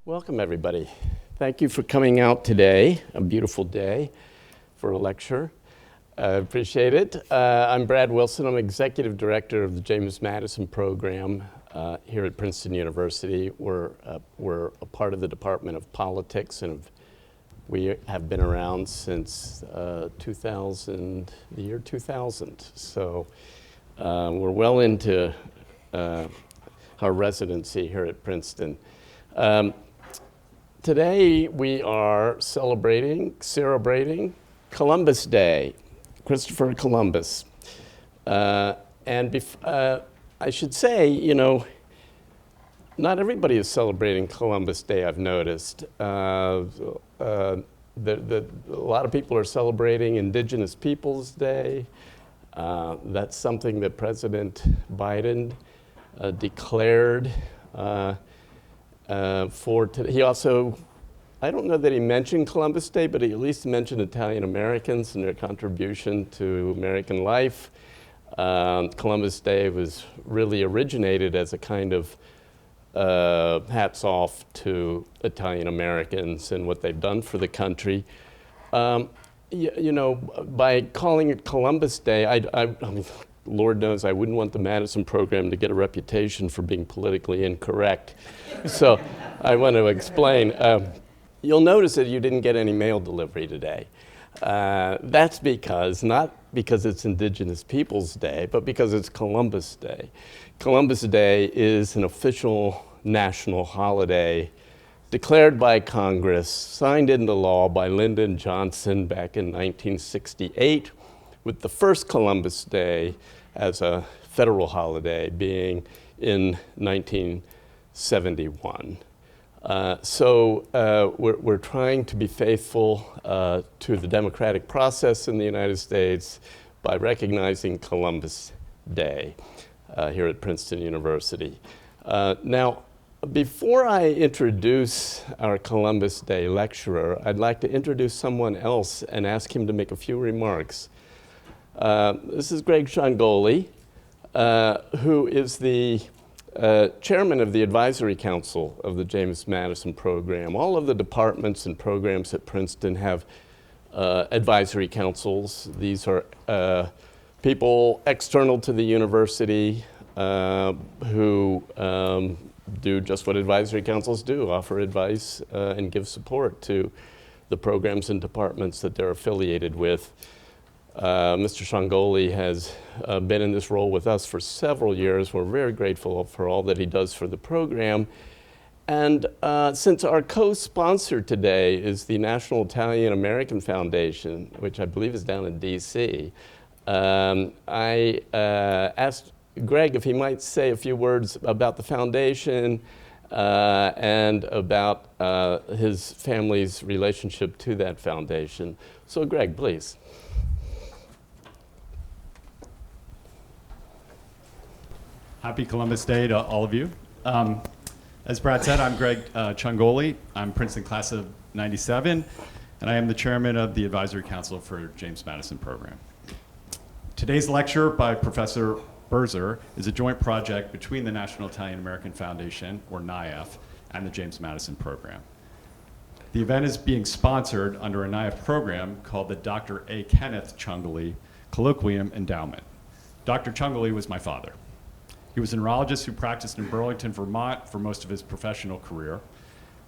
Welcome, everybody. Thank you for coming out today, a beautiful day for a lecture. I appreciate it. I'm Brad Wilson. I'm Executive Director of the James Madison Program here at Princeton University. We're a part of the Department of Politics, and we have been around since the year 2000. So we're well into our residency here at Princeton. Today we are celebrating Columbus Day, Christopher Columbus. And I should say, not everybody is celebrating Columbus Day, I've noticed. A lot of people are celebrating Indigenous Peoples Day. That's something that President Biden declared for today. He also, I don't know that he mentioned Columbus Day, but he at least mentioned Italian Americans and their contribution to American life. Columbus Day was really originated as a kind of hats off to Italian Americans and what they've done for the country. By calling it Columbus Day, I mean, Lord knows I wouldn't want the Madison program to get a reputation for being politically incorrect. So I want to explain. You'll notice that you didn't get any mail delivery today. That's not because it's Indigenous Peoples Day, but because it's Columbus Day. Columbus Day is an official national holiday declared by Congress, signed into law by Lyndon Johnson back in 1968, with the first Columbus Day as a federal holiday being in 1971. So we're trying to be faithful to the democratic process in the United States by recognizing Columbus Day here at Princeton University. Now, before I introduce our Columbus Day lecturer, I'd like to introduce someone else and ask him to make a few remarks. This is Greg Ciongoli, who is the chairman of the advisory council of the James Madison Program. All of the departments and programs at Princeton have advisory councils. These are people external to the university who do just what advisory councils do, offer advice and give support to the programs and departments that they're affiliated with. Mr. Ciongoli has been in this role with us for several years. We're very grateful for all that he does for the program. And since our co-sponsor today is the National Italian American Foundation, which I believe is down in DC, I asked Greg if he might say a few words about the foundation and about his family's relationship to that foundation. So Greg, please. Happy Columbus Day to all of you. As Brad said, I'm Greg Ciongoli. I'm Princeton class of 97, and I am the chairman of the Advisory Council for James Madison Program. Today's lecture by Professor Birzer is a joint project between the National Italian American Foundation, or NIAF, and the James Madison Program. The event is being sponsored under a NIAF program called the Dr. A. Kenneth Ciongoli Colloquium Endowment. Dr. Ciongoli was my father. He was a neurologist who practiced in Burlington, Vermont for most of his professional career,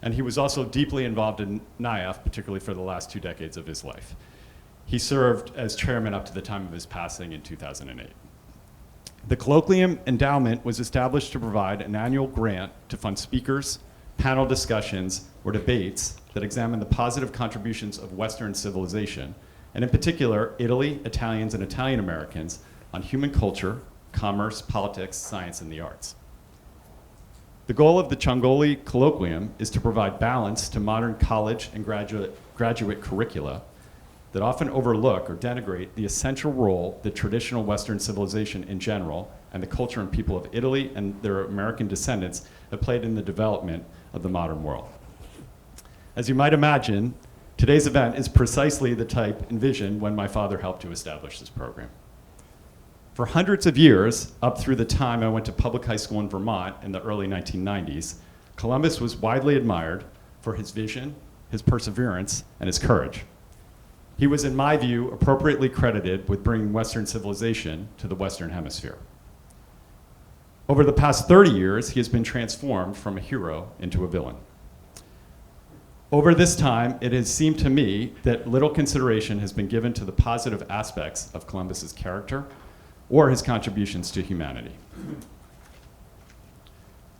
and he was also deeply involved in NIAF, particularly for the last 2 decades of his life. He served as chairman up to the time of his passing in 2008. The Colloquium Endowment was established to provide an annual grant to fund speakers, panel discussions, or debates that examine the positive contributions of Western civilization, and in particular, Italy, Italians, and Italian Americans on human culture, commerce, politics, science, and the arts. The goal of the Ciongoli Colloquium is to provide balance to modern college and graduate curricula that often overlook or denigrate the essential role that traditional Western civilization in general and the culture and people of Italy and their American descendants have played in the development of the modern world. As you might imagine, today's event is precisely the type envisioned when my father helped to establish this program. For hundreds of years, up through the time I went to public high school in Vermont in the early 1990s, Columbus was widely admired for his vision, his perseverance, and his courage. He was, in my view, appropriately credited with bringing Western civilization to the Western Hemisphere. Over the past 30 years, he has been transformed from a hero into a villain. Over this time, it has seemed to me that little consideration has been given to the positive aspects of Columbus's character or his contributions to humanity.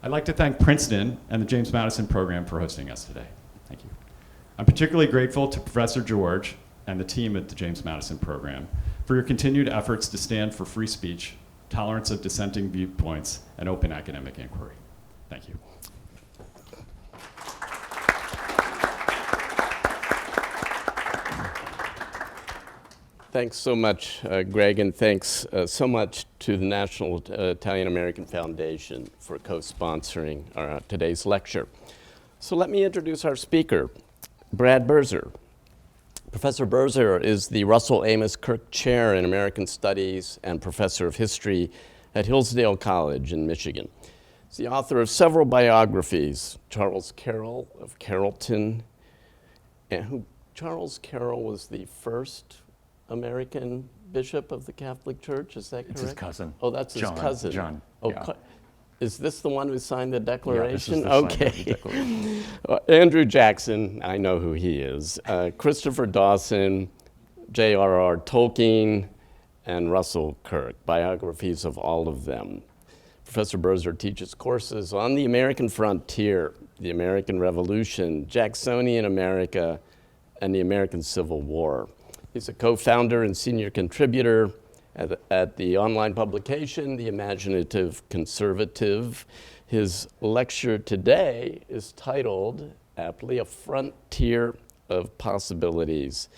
I'd like to thank Princeton and the James Madison Program for hosting us today. Thank you. I'm particularly grateful to Professor George and the team at the James Madison Program for your continued efforts to stand for free speech, tolerance of dissenting viewpoints, and open academic inquiry. Thank you. Thanks so much, Greg, and thanks so much to the National Italian American Foundation for co-sponsoring today's lecture. So let me introduce our speaker, Brad Birzer. Professor Birzer is the Russell Amos Kirk Chair in American Studies and Professor of History at Hillsdale College in Michigan. He's the author of several biographies, Charles Carroll of Carrollton, and Charles Carroll was the first American bishop of the Catholic Church, is that correct? It's his cousin. Oh, that's his cousin. John. Oh, Yeah. Is this the one who signed the declaration? Yeah, this is the sign of the Okay. Andrew Jackson, I know who he is. Christopher Dawson, J.R.R. Tolkien, and Russell Kirk, biographies of all of them. Professor Birzer teaches courses on the American frontier, the American Revolution, Jacksonian America, and the American Civil War. He's a co-founder and senior contributor at the online publication, The Imaginative Conservative. His lecture today is titled, aptly, A Frontier of Possibilities.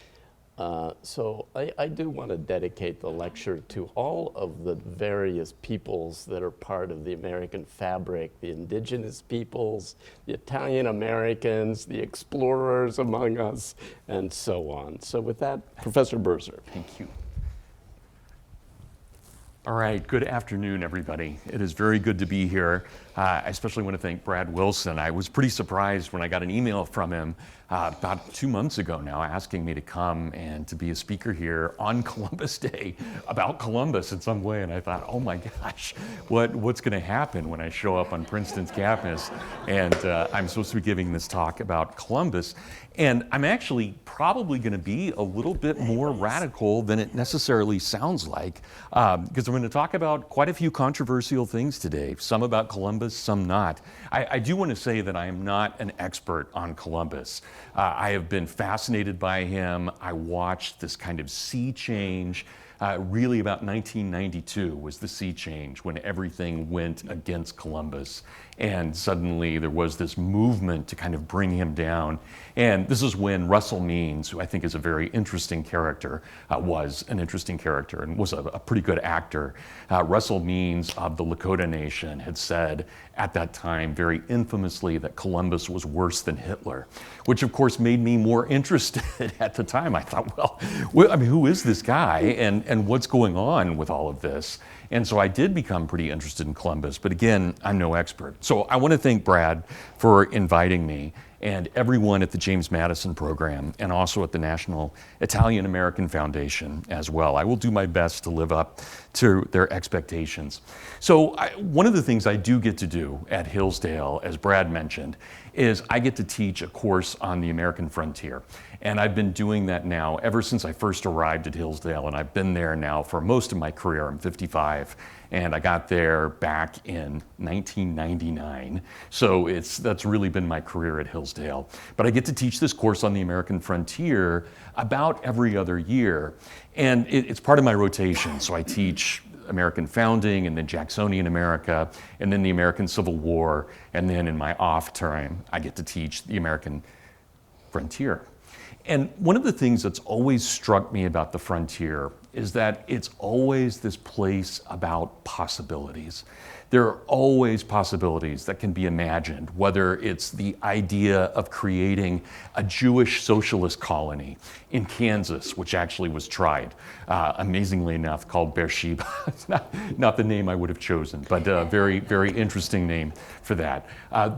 So I do want to dedicate the lecture to all of the various peoples that are part of the American fabric, the indigenous peoples, the Italian Americans, the explorers among us, and so on. So with that, Professor Birzer. Thank you. All right, good afternoon, everybody. It is very good to be here. I especially want to thank Brad Wilson. I was pretty surprised when I got an email from him about 2 months ago now asking me to come and to be a speaker here on Columbus Day about Columbus in some way. And I thought, oh my gosh, what's going to happen when I show up on Princeton's campus? And I'm supposed to be giving this talk about Columbus. And I'm actually probably going to be a little bit more radical than it necessarily sounds like, because I'm going to talk about quite a few controversial things today, some about Columbus, some not. I do want to say that I am not an expert on Columbus. I have been fascinated by him. I watched this kind of sea change. Really about 1992 was the sea change when everything went against Columbus. And suddenly there was this movement to kind of bring him down. And this is when Russell Means, who I think is a very interesting character, was an interesting character and was a pretty good actor. Russell Means of the Lakota Nation had said at that time very infamously that Columbus was worse than Hitler, which of course made me more interested at the time. I thought, well, I mean, who is this guy and what's going on with all of this? And so I did become pretty interested in Columbus, but again, I'm no expert. So I want to thank Brad for inviting me and everyone at the James Madison Program and also at the National Italian American Foundation as well. I will do my best to live up to their expectations. So one of the things I do get to do at Hillsdale, as Brad mentioned, is I get to teach a course on the American frontier. And I've been doing that now ever since I first arrived at Hillsdale, and I've been there now for most of my career. I'm 55, and I got there back in 1999. So that's really been my career at Hillsdale. But I get to teach this course on the American frontier about every other year. And it's part of my rotation. So I teach American founding, and then Jacksonian America, and then the American Civil War, and then in my off time, I get to teach the American frontier. And one of the things that's always struck me about the frontier is that it's always this place about possibilities. There are always possibilities that can be imagined, whether it's the idea of creating a Jewish socialist colony in Kansas, which actually was tried, amazingly enough, called Beersheba. It's not the name I would have chosen, but a very, very interesting name for that.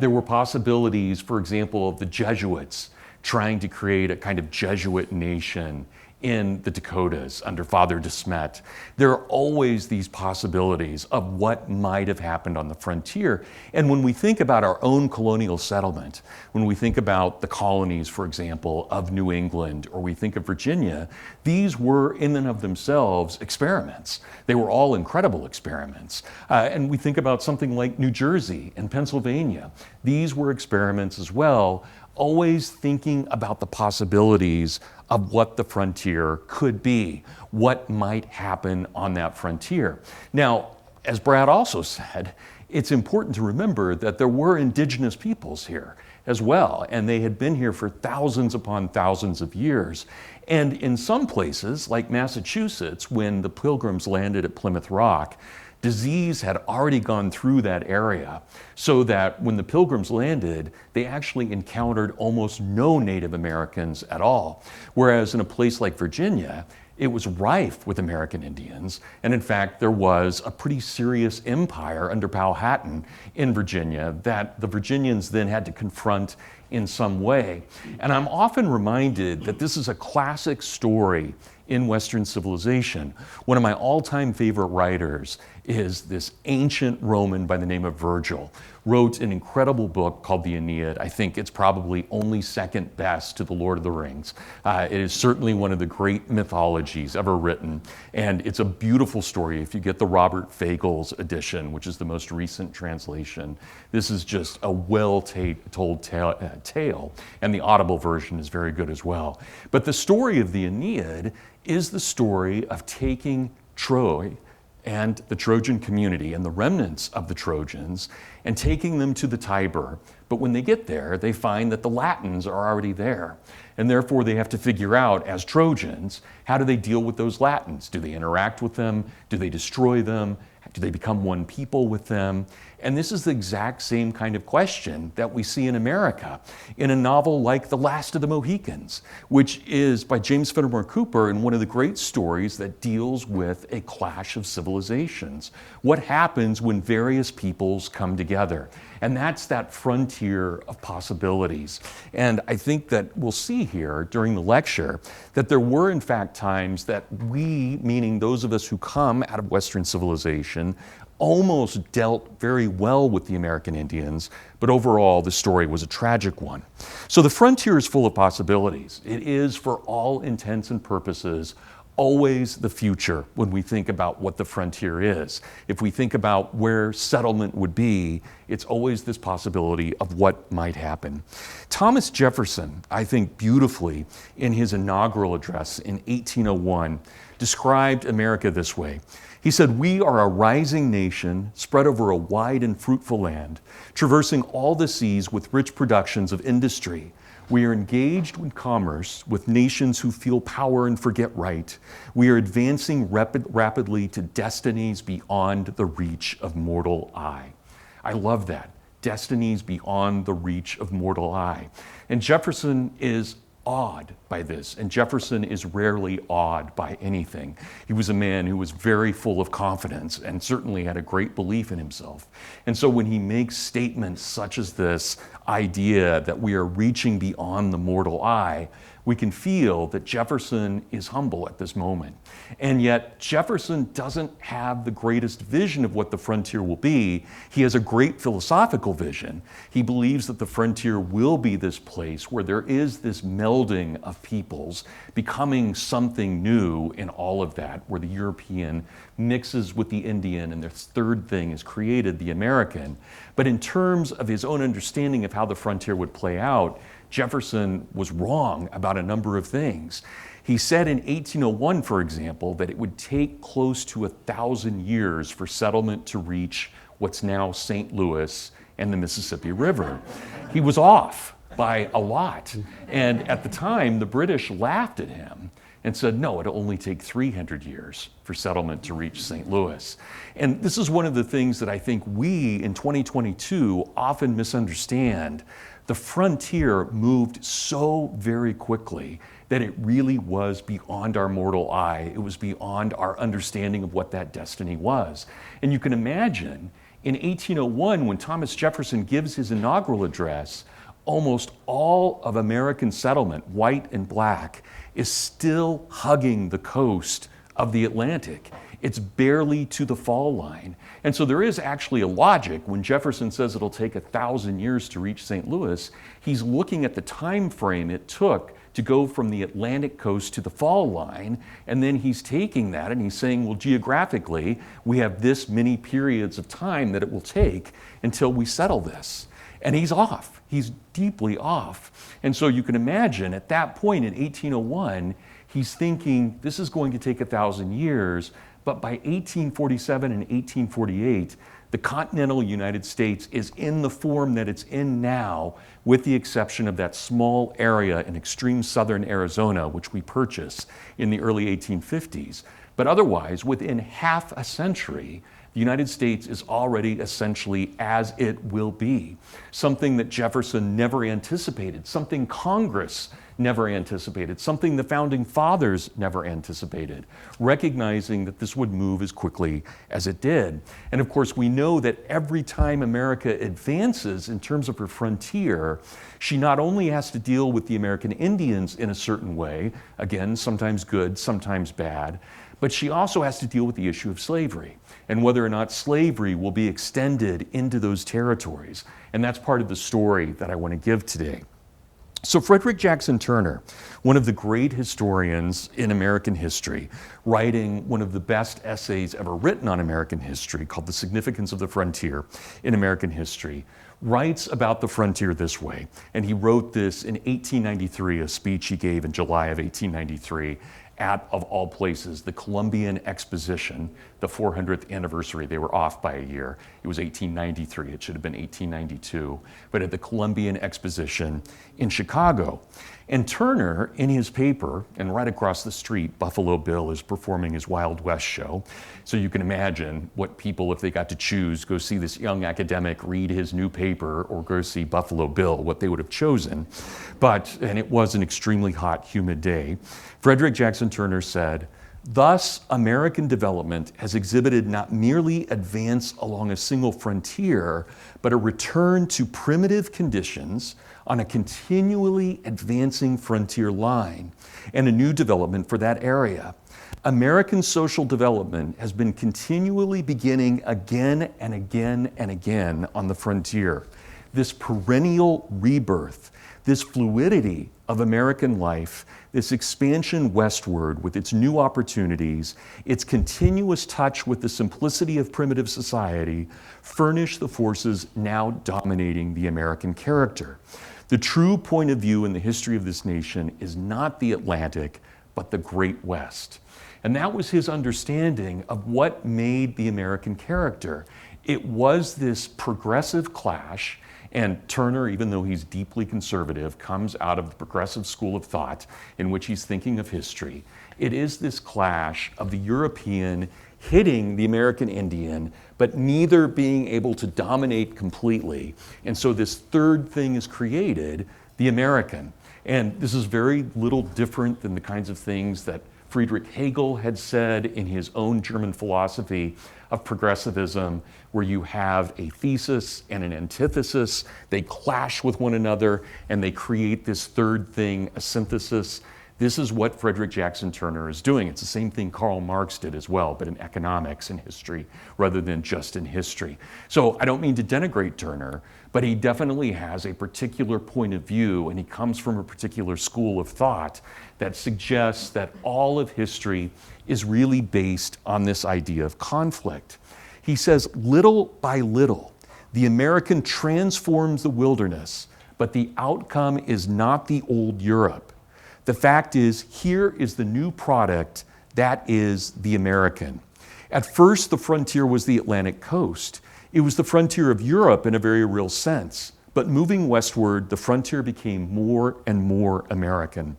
There were possibilities, for example, of the Jesuits trying to create a kind of Jesuit nation in the Dakotas under Father de Smet. There are always these possibilities of what might have happened on the frontier. And when we think about our own colonial settlement, when we think about the colonies, for example, of New England, or we think of Virginia, these were in and of themselves experiments. They were all incredible experiments. And we think about something like New Jersey and Pennsylvania. These were experiments as well, always thinking about the possibilities of what the frontier could be, what might happen on that frontier. Now, as Brad also said, it's important to remember that there were indigenous peoples here as well, and they had been here for thousands upon thousands of years. And in some places, like Massachusetts, when the Pilgrims landed at Plymouth Rock, disease had already gone through that area, so that when the Pilgrims landed, they actually encountered almost no Native Americans at all. Whereas in a place like Virginia, it was rife with American Indians, and in fact, there was a pretty serious empire under Powhatan in Virginia that the Virginians then had to confront in some way. And I'm often reminded that this is a classic story in Western civilization. One of my all-time favorite writers is this ancient Roman by the name of Virgil, wrote an incredible book called the Aeneid. I think it's probably only second best to the Lord of the Rings. It is certainly one of the great mythologies ever written, and it's a beautiful story. If you get the Robert Fagles edition, which is the most recent translation, this is just a well-told tale, and the Audible version is very good as well. But the story of the Aeneid is the story of taking Troy and the Trojan community and the remnants of the Trojans and taking them to the Tiber. But when they get there, they find that the Latins are already there. And therefore they have to figure out, as Trojans, how do they deal with those Latins? Do they interact with them? Do they destroy them? Do they become one people with them? And this is the exact same kind of question that we see in America in a novel like The Last of the Mohicans, which is by James Fenimore Cooper and one of the great stories that deals with a clash of civilizations. What happens when various peoples come together? And that's that frontier of possibilities. And I think that we'll see here during the lecture that there were in fact times that we, meaning those of us who come out of Western civilization, almost dealt very well with the American Indians, but overall the story was a tragic one. So the frontier is full of possibilities. It is, for all intents and purposes, always the future when we think about what the frontier is. If we think about where settlement would be, it's always this possibility of what might happen. Thomas Jefferson, I think beautifully, in his inaugural address in 1801, described America this way. He said, "We are a rising nation spread over a wide and fruitful land, traversing all the seas with rich productions of industry. We are engaged in commerce with nations who feel power and forget right. We are advancing rapidly to destinies beyond the reach of mortal eye." I love that. Destinies beyond the reach of mortal eye. And Jefferson is awed by this, and Jefferson is rarely awed by anything. He was a man who was very full of confidence and certainly had a great belief in himself. And so when he makes statements such as this idea that we are reaching beyond the mortal eye, we can feel that Jefferson is humble at this moment. And yet Jefferson doesn't have the greatest vision of what the frontier will be. He has a great philosophical vision. He believes that the frontier will be this place where there is this melding of peoples, becoming something new in all of that, where the European mixes with the Indian, and this third thing is created, the American. But in terms of his own understanding of how the frontier would play out, Jefferson was wrong about a number of things. He said in 1801, for example, that it would take close to 1,000 years for settlement to reach what's now St. Louis and the Mississippi River. He was off by a lot. And at the time, the British laughed at him and said, no, it'll only take 300 years for settlement to reach St. Louis. And this is one of the things that I think we in 2022 often misunderstand. The frontier moved so very quickly that it really was beyond our mortal eye. It was beyond our understanding of what that destiny was. And you can imagine in 1801, when Thomas Jefferson gives his inaugural address, almost all of American settlement, white and black, is still hugging the coast of the Atlantic. It's barely to the fall line. And so there is actually a logic when Jefferson says it'll take 1,000 years to reach St. Louis. He's looking at the time frame it took to go from the Atlantic coast to the fall line, and then he's taking that and he's saying, well, geographically, we have this many periods of time that it will take until we settle this. And he's off. He's deeply off. And so you can imagine at that point in 1801, he's thinking this is going to take 1,000 years, but by 1847 and 1848, the continental United States is in the form that it's in now, with the exception of that small area in extreme southern Arizona, which we purchased in the early 1850s. But otherwise, within half a century, the United States is already essentially as it will be. Something that Jefferson never anticipated, something Congress never anticipated, something the founding fathers never anticipated, recognizing that this would move as quickly as it did. And of course, we know that every time America advances in terms of her frontier, she not only has to deal with the American Indians in a certain way, again, sometimes good, sometimes bad, but she also has to deal with the issue of slavery and whether or not slavery will be extended into those territories. And that's part of the story that I want to give today. So Frederick Jackson Turner, one of the great historians in American history, writing one of the best essays ever written on American history called The Significance of the Frontier in American History, writes about the frontier this way. And he wrote this in 1893, a speech he gave in July of 1893 at, of all places, the Columbian Exposition, the 400th anniversary. They were off by a year. It was 1893. It should have been 1892. But at the Columbian Exposition in Chicago. And Turner, in his paper, and right across the street, Buffalo Bill is performing his Wild West show. So you can imagine what people, if they got to choose, go see this young academic read his new paper or go see Buffalo Bill, what they would have chosen. And it was an extremely hot, humid day. Frederick Jackson Turner said, "Thus, American development has exhibited not merely advance along a single frontier, but a return to primitive conditions on a continually advancing frontier line, and a new development for that area. American social development has been continually beginning again and again and again on the frontier. This perennial rebirth, this fluidity of American life, this expansion westward with its new opportunities, its continuous touch with the simplicity of primitive society, furnish the forces now dominating the American character. The true point of view in the history of this nation is not the Atlantic, but the Great West." And that was his understanding of what made the American character. It was this progressive clash. And Turner, even though he's deeply conservative, comes out of the progressive school of thought in which he's thinking of history. It is this clash of the European hitting the American Indian, but neither being able to dominate completely. And so this third thing is created, the American. And this is very little different than the kinds of things that Friedrich Hegel had said in his own German philosophy of progressivism, where you have a thesis and an antithesis. They clash with one another and they create this third thing, a synthesis. This is what Frederick Jackson Turner is doing. It's the same thing Karl Marx did as well, but in economics and history rather than just in history. So I don't mean to denigrate Turner, but he definitely has a particular point of view, and he comes from a particular school of thought that suggests that all of history is really based on this idea of conflict. He says, little by little, the American transforms the wilderness, but the outcome is not the old Europe. The fact is, here is the new product that is the American. At first, the frontier was the Atlantic coast. It was the frontier of Europe in a very real sense. But moving westward, the frontier became more and more American.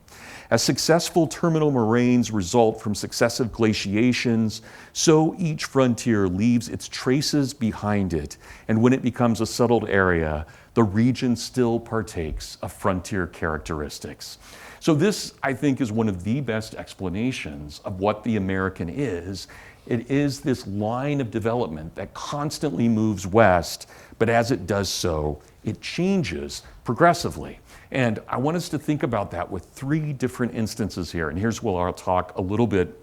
As successful terminal moraines result from successive glaciations, so each frontier leaves its traces behind it, and when it becomes a settled area, the region still partakes of frontier characteristics. So this, I think, is one of the best explanations of what the American is. It is this line of development that constantly moves west, but as it does so, it changes progressively. And I want us to think about that with 3 different instances here. And here's where I'll talk a little bit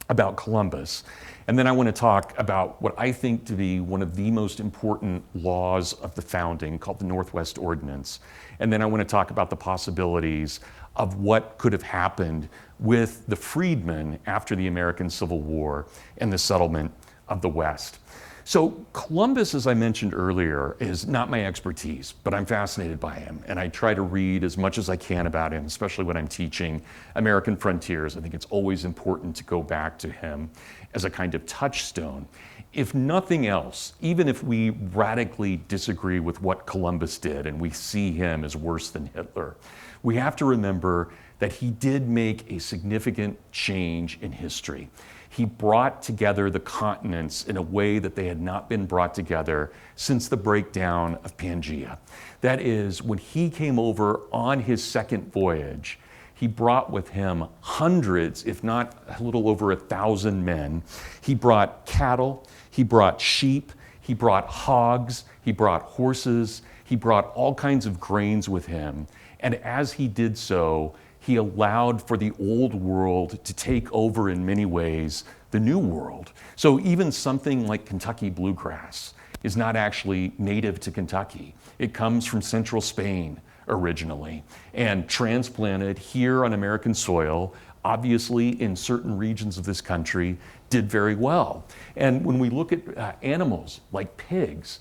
about Columbus. And then I want to talk about what I think to be one of the most important laws of the founding, called the Northwest Ordinance. And then I want to talk about the possibilities of what could have happened with the freedmen after the American Civil War and the settlement of the West. So Columbus, as I mentioned earlier, is not my expertise, but I'm fascinated by him, and I try to read as much as I can about him, especially when I'm teaching American frontiers. I think it's always important to go back to him as a kind of touchstone. If nothing else, even if we radically disagree with what Columbus did and we see him as worse than Hitler, we have to remember that he did make a significant change in history. He brought together the continents in a way that they had not been brought together since the breakdown of Pangaea. That is, when he came over on his second voyage, he brought with him hundreds, if not a little over 1,000 men. He brought cattle, he brought sheep, he brought hogs, he brought horses, he brought all kinds of grains with him. And as he did so, he allowed for the old world to take over in many ways the new world. So even something like Kentucky bluegrass is not actually native to Kentucky. It comes from central Spain originally and transplanted here on American soil, obviously in certain regions of this country, did very well. And when we look at animals like pigs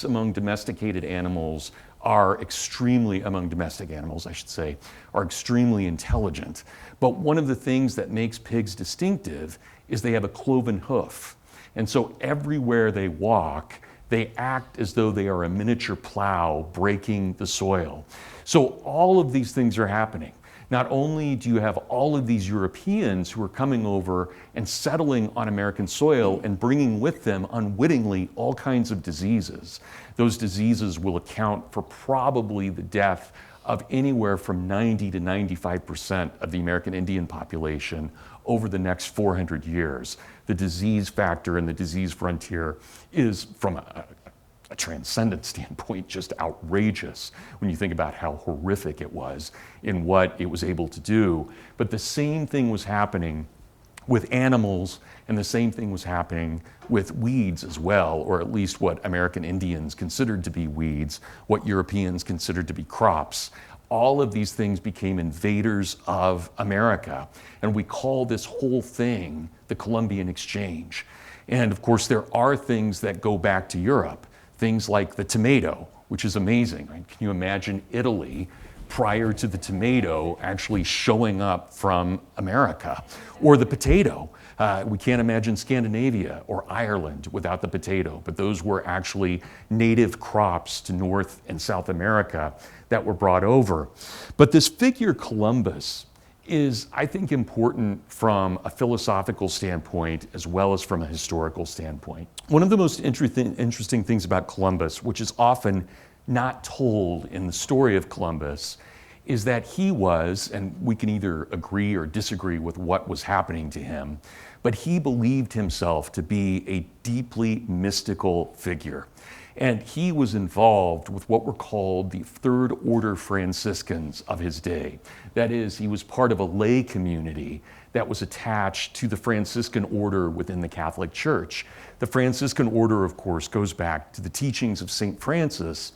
among domesticated animals are extremely, among domestic animals, I should say, are extremely intelligent. But one of the things that makes pigs distinctive is they have a cloven hoof. And so everywhere they walk, they act as though they are a miniature plow breaking the soil. So all of these things are happening. Not only do you have all of these Europeans who are coming over and settling on American soil and bringing with them unwittingly all kinds of diseases. Those diseases will account for probably the death of anywhere from 90 to 95% of the American Indian population over the next 400 years. The disease factor and the disease frontier is, from a transcendent standpoint, just outrageous when you think about how horrific it was in what it was able to do. But the same thing was happening with animals, and the same thing was happening with weeds as well, or at least what American Indians considered to be weeds, what Europeans considered to be crops. All of these things became invaders of America, and we call this whole thing the Columbian Exchange. And of course, there are things that go back to Europe. Things like the tomato, which is amazing, right? Can you imagine Italy prior to the tomato actually showing up from America? Or the potato. We can't imagine Scandinavia or Ireland without the potato, but those were actually native crops to North and South America that were brought over. But this figure Columbus is, I think, important from a philosophical standpoint as well as from a historical standpoint. One of the most interesting things about Columbus, which is often not told in the story of Columbus, is that he was, and we can either agree or disagree with what was happening to him, but he believed himself to be a deeply mystical figure. And he was involved with what were called the Third Order Franciscans of his day. That is, he was part of a lay community that was attached to the Franciscan order within the Catholic Church. The Franciscan order, of course, goes back to the teachings of St. Francis,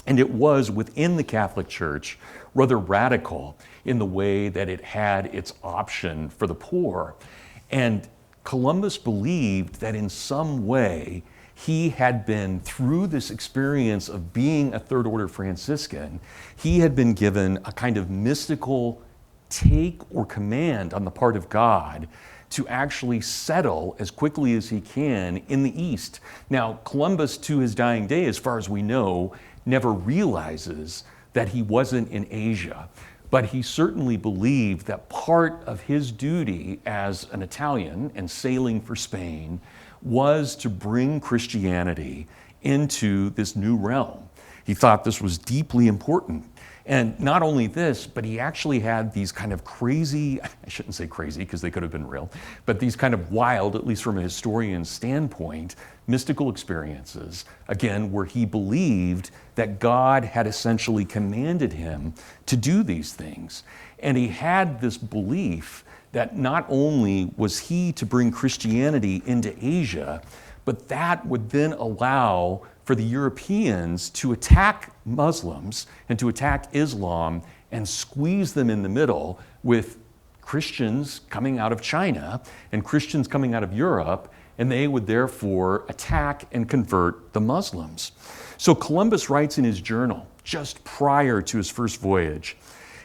and it was within the Catholic Church rather radical in the way that it had its option for the poor. And Columbus believed that in some way he had been, through this experience of being a Third Order Franciscan, he had been given a kind of mystical take or command on the part of God to actually settle as quickly as he can in the East. Now, Columbus, to his dying day, as far as we know, never realizes that he wasn't in Asia. but he certainly believed that part of his duty as an Italian and sailing for Spain was to bring Christianity into this new realm. He thought this was deeply important. And not only this, but he actually had these kind of crazy, I shouldn't say crazy because they could have been real, but these kind of wild, at least from a historian's standpoint, mystical experiences, again, where he believed that God had essentially commanded him to do these things. And he had this belief that not only was he to bring Christianity into Asia, but that would then allow for the Europeans to attack Muslims and to attack Islam and squeeze them in the middle with Christians coming out of China and Christians coming out of Europe, and they would therefore attack and convert the Muslims. So Columbus writes in his journal, just prior to his first voyage,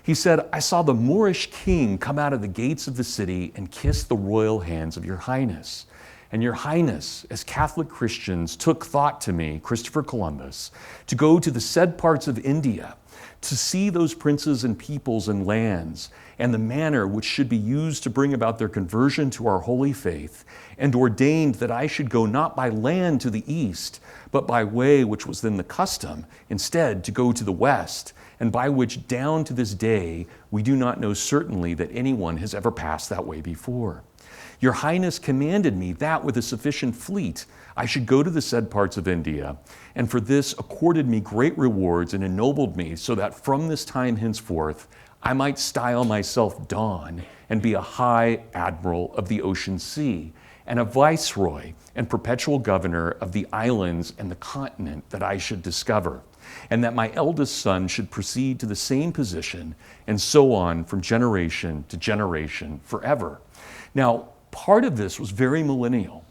he said, "I saw the Moorish king come out of the gates of the city and kiss the royal hands of your highness. And your highness, as Catholic Christians, took thought to me, Christopher Columbus, to go to the said parts of India, to see those princes and peoples and lands, and the manner which should be used to bring about their conversion to our holy faith, and ordained that I should go not by land to the east, but by way which was then the custom, instead to go to the west, and by which down to this day we do not know certainly that anyone has ever passed that way before. Your highness commanded me that with a sufficient fleet I should go to the said parts of India, and for this accorded me great rewards and ennobled me, so that from this time henceforth I might style myself Don and be a high admiral of the ocean sea, and a viceroy and perpetual governor of the islands and the continent that I should discover, and that my eldest son should proceed to the same position, and so on from generation to generation forever." Now, part of this was very millennial.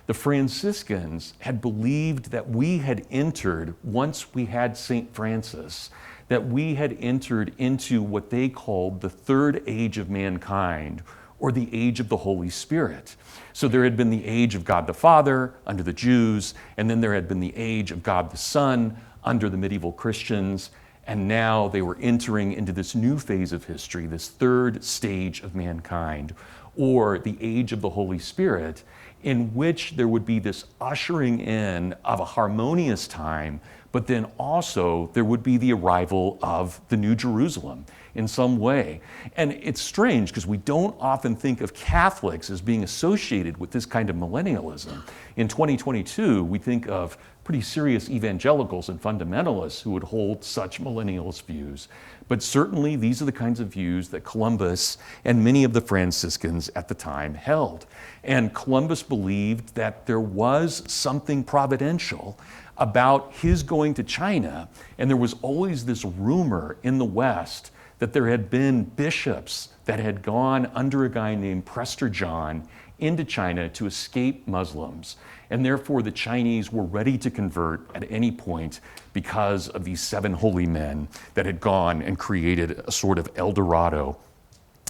The Franciscans had believed that we had entered, once we had St. Francis, that we had entered into what they called the third age of mankind, or the age of the Holy Spirit. So there had been the age of God the Father under the Jews, and then there had been the age of God the Son under the medieval Christians, and now they were entering into this new phase of history, this third stage of mankind, or the age of the Holy Spirit, in which there would be this ushering in of a harmonious time, but then also there would be the arrival of the New Jerusalem in some way. And it's strange because we don't often think of Catholics as being associated with this kind of millennialism. In 2022, we think of pretty serious evangelicals and fundamentalists who would hold such millennialist views. But certainly these are the kinds of views that Columbus and many of the Franciscans at the time held. And Columbus believed that there was something providential about his going to China, and there was always this rumor in the West that there had been bishops that had gone under a guy named Prester John into China to escape Muslims. And therefore the Chinese were ready to convert at any point because of these 7 holy men that had gone and created a sort of El Dorado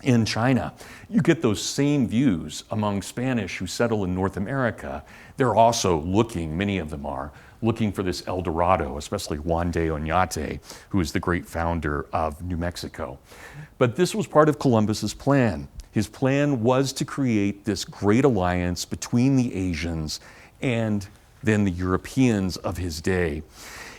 in China. You get those same views among Spanish who settle in North America. They're also looking, many of them are, looking for this El Dorado, especially Juan de Oñate, who is the great founder of New Mexico. But this was part of Columbus's plan. His plan was to create this great alliance between the Asians and then the Europeans of his day.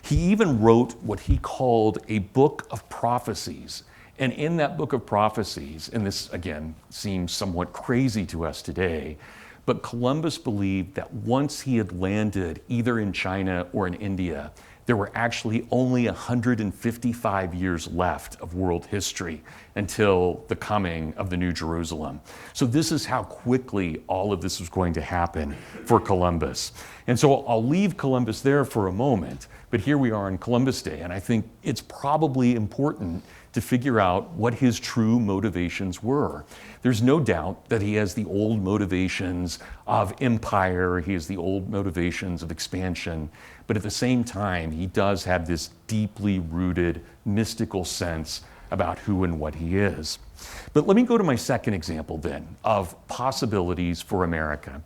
He even wrote what he called a book of prophecies. And in that book of prophecies, and this again seems somewhat crazy to us today, but Columbus believed that once he had landed either in China or in India, there were actually only 155 years left of world history until the coming of the New Jerusalem. So this is how quickly all of this was going to happen for Columbus. And so I'll leave Columbus there for a moment, but here we are on Columbus Day, and I think it's probably important to figure out what his true motivations were. There's no doubt that he has the old motivations of empire, he has the old motivations of expansion, but at the same time, he does have this deeply rooted mystical sense about who and what he is. But let me go to my second example then of possibilities for America.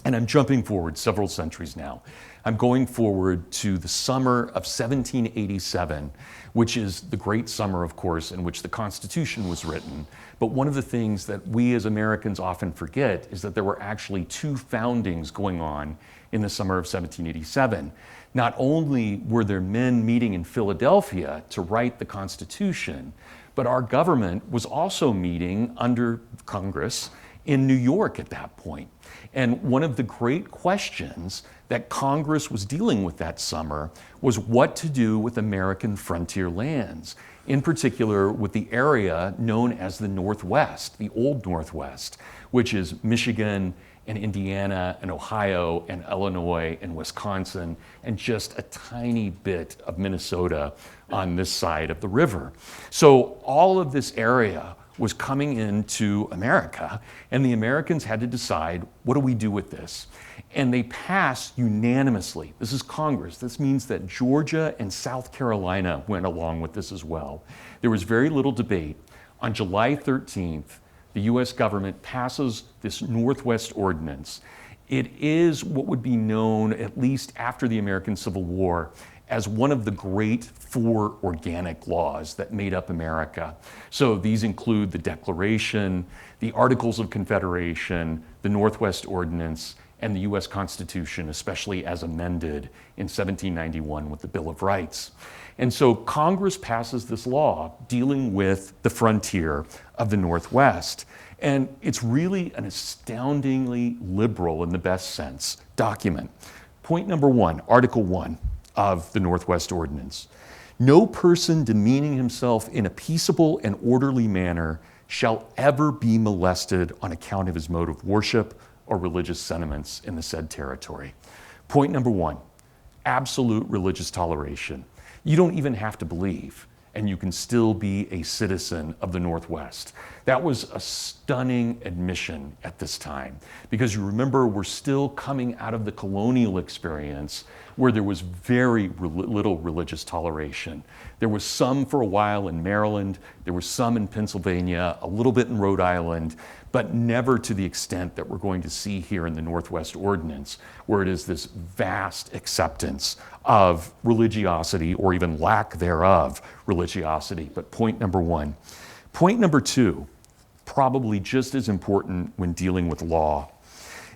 And I'm jumping forward several centuries now. I'm going forward to the summer of 1787, which is the great summer, of course, in which the Constitution was written. But one of the things that we as Americans often forget is that there were actually two foundings going on in the summer of 1787. Not only were there men meeting in Philadelphia to write the Constitution, but our government was also meeting under Congress in New York at that point. And one of the great questions that Congress was dealing with that summer was what to do with American frontier lands, in particular with the area known as the Northwest, the Old Northwest, which is Michigan and Indiana and Ohio and Illinois and Wisconsin and just a tiny bit of Minnesota on this side of the river. So all of this area was coming into America, and the Americans had to decide, what do we do with this? And they passed unanimously. This is Congress. This means that Georgia and South Carolina went along with this as well. There was very little debate. On July 13th, the US government passes this Northwest Ordinance. It is what would be known, at least after the American Civil War, as one of the great four organic laws that made up America. So these include the Declaration, the Articles of Confederation, the Northwest Ordinance, and the US Constitution, especially as amended in 1791 with the Bill of Rights. And so Congress passes this law dealing with the frontier of the Northwest. And it's really an astoundingly liberal, in the best sense, document. Point number one, Article 1 of the Northwest Ordinance. No person demeaning himself in a peaceable and orderly manner shall ever be molested on account of his mode of worship or religious sentiments in the said territory. Point number one, absolute religious toleration. You don't even have to believe, and you can still be a citizen of the Northwest. That was a stunning admission at this time, because you remember we're still coming out of the colonial experience where there was very little religious toleration. There was some for a while in Maryland, there was some in Pennsylvania, a little bit in Rhode Island, but never to the extent that we're going to see here in the Northwest Ordinance, where it is this vast acceptance of religiosity, or even lack thereof religiosity. But point number one. Point number two, probably just as important when dealing with law.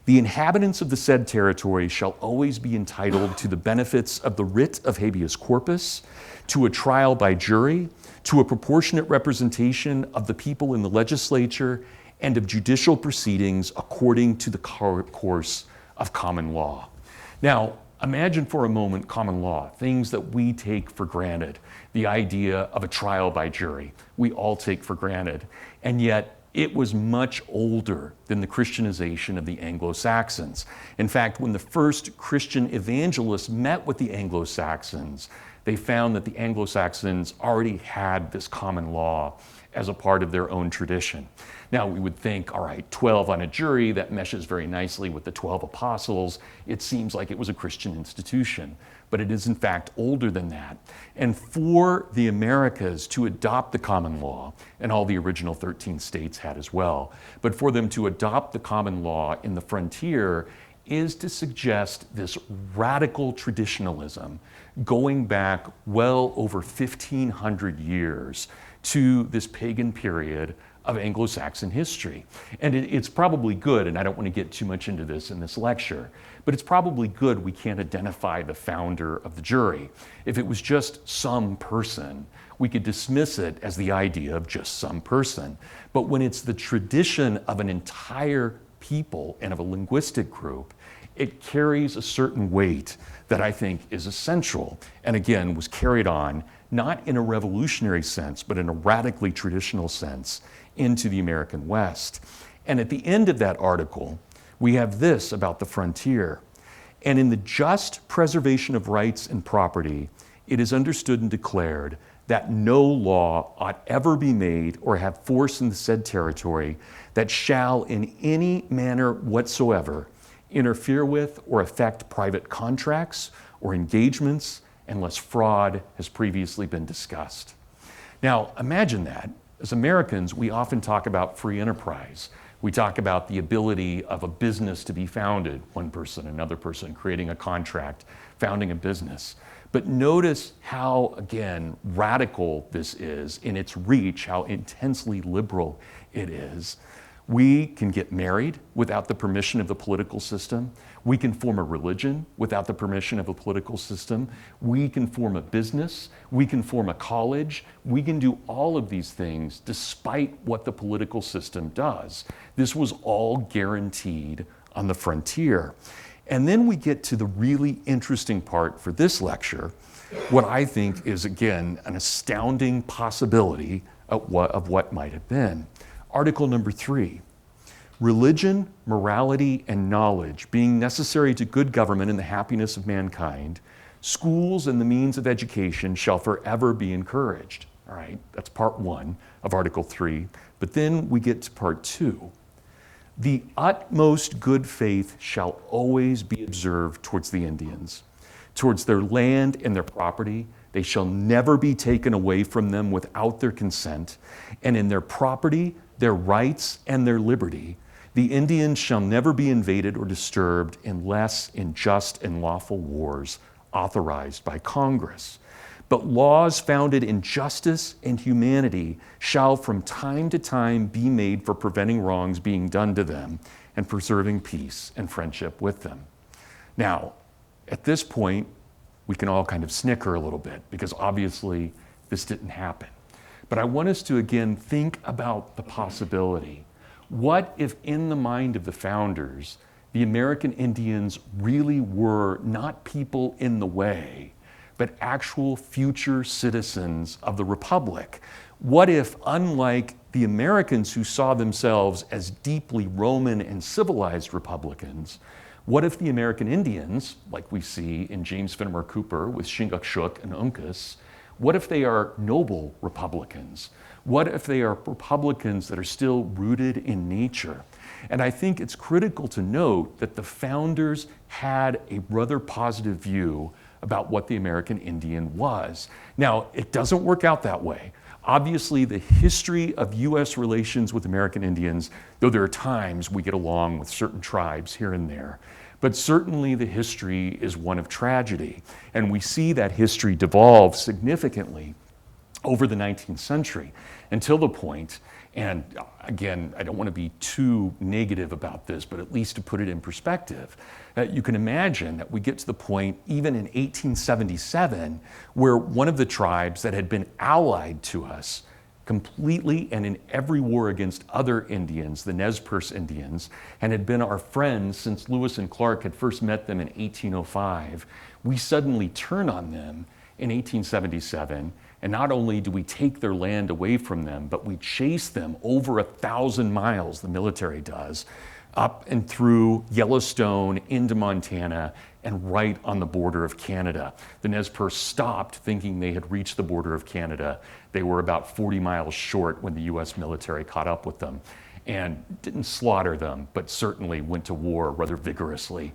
The inhabitants of the said territory shall always be entitled to the benefits of the writ of habeas corpus, to a trial by jury, to a proportionate representation of the people in the legislature, and of judicial proceedings according to the course of common law. Now, imagine for a moment common law, things that we take for granted. The idea of a trial by jury, we all take for granted. And yet, it was much older than the Christianization of the Anglo-Saxons. In fact, when the first Christian evangelists met with the Anglo-Saxons, they found that the Anglo-Saxons already had this common law as a part of their own tradition. Now, we would think, all right, 12 on a jury, that meshes very nicely with the 12 apostles. It seems like it was a Christian institution, but it is in fact older than that. And for the Americas to adopt the common law, and all the original 13 states had as well, but for them to adopt the common law in the frontier is to suggest this radical traditionalism going back well over 1,500 years to this pagan period of Anglo-Saxon history. And it's probably good, and I don't want to get too much into this in this lecture, but it's probably good we can't identify the founder of the jury. If it was just some person, we could dismiss it as the idea of just some person. But when it's the tradition of an entire people and of a linguistic group, it carries a certain weight that I think is essential, and again, was carried on not in a revolutionary sense, but in a radically traditional sense into the American West. And at the end of that article, we have this about the frontier. And in the just preservation of rights and property, it is understood and declared that no law ought ever be made or have force in the said territory that shall in any manner whatsoever interfere with or affect private contracts or engagements unless fraud has previously been discussed. Now, imagine that. As Americans, we often talk about free enterprise. We talk about the ability of a business to be founded, one person, another person, creating a contract, founding a business. But notice how, again, radical this is in its reach, how intensely liberal it is. We can get married without the permission of the political system. We can form a religion without the permission of a political system. We can form a business. We can form a college. We can do all of these things despite what the political system does. This was all guaranteed on the frontier. And then we get to the really interesting part for this lecture, what I think is, again, an astounding possibility of what might have been. Article number 3, religion, morality, and knowledge being necessary to good government and the happiness of mankind, schools and the means of education shall forever be encouraged. All right, that's part 1 of Article 3. But then we get to part 2. The utmost good faith shall always be observed towards the Indians, towards their land and their property. They shall never be taken away from them without their consent, and in their property, their rights, and their liberty, the Indians shall never be invaded or disturbed unless in just and lawful wars authorized by Congress. But laws founded in justice and humanity shall from time to time be made for preventing wrongs being done to them and preserving peace and friendship with them. Now, at this point, we can all kind of snicker a little bit because obviously this didn't happen. But I want us to again think about the possibility. What if in the mind of the founders, the American Indians really were not people in the way, but actual future citizens of the Republic? What if, unlike the Americans who saw themselves as deeply Roman and civilized Republicans, what if the American Indians, like we see in James Fenimore Cooper with Chingachgook and Uncas, what if they are noble Republicans? What if they are Republicans that are still rooted in nature? And I think it's critical to note that the founders had a rather positive view about what the American Indian was. Now, it doesn't work out that way. Obviously, the history of U.S. relations with American Indians, though there are times we get along with certain tribes here and there, but certainly the history is one of tragedy. And we see that history devolve significantly over the 19th century until the point, and again, I don't want to be too negative about this, but at least to put it in perspective, you can imagine that we get to the point even in 1877 where one of the tribes that had been allied to us completely and in every war against other Indians, the Nez Perce Indians, and had been our friends since Lewis and Clark had first met them in 1805, we suddenly turn on them in 1877, and not only do we take their land away from them, but we chase them over 1,000 miles, the military does, up and through Yellowstone into Montana and right on the border of Canada. The Nez Perce stopped thinking they had reached the border of Canada. They were about 40 miles short when the US military caught up with them and didn't slaughter them, but certainly went to war rather vigorously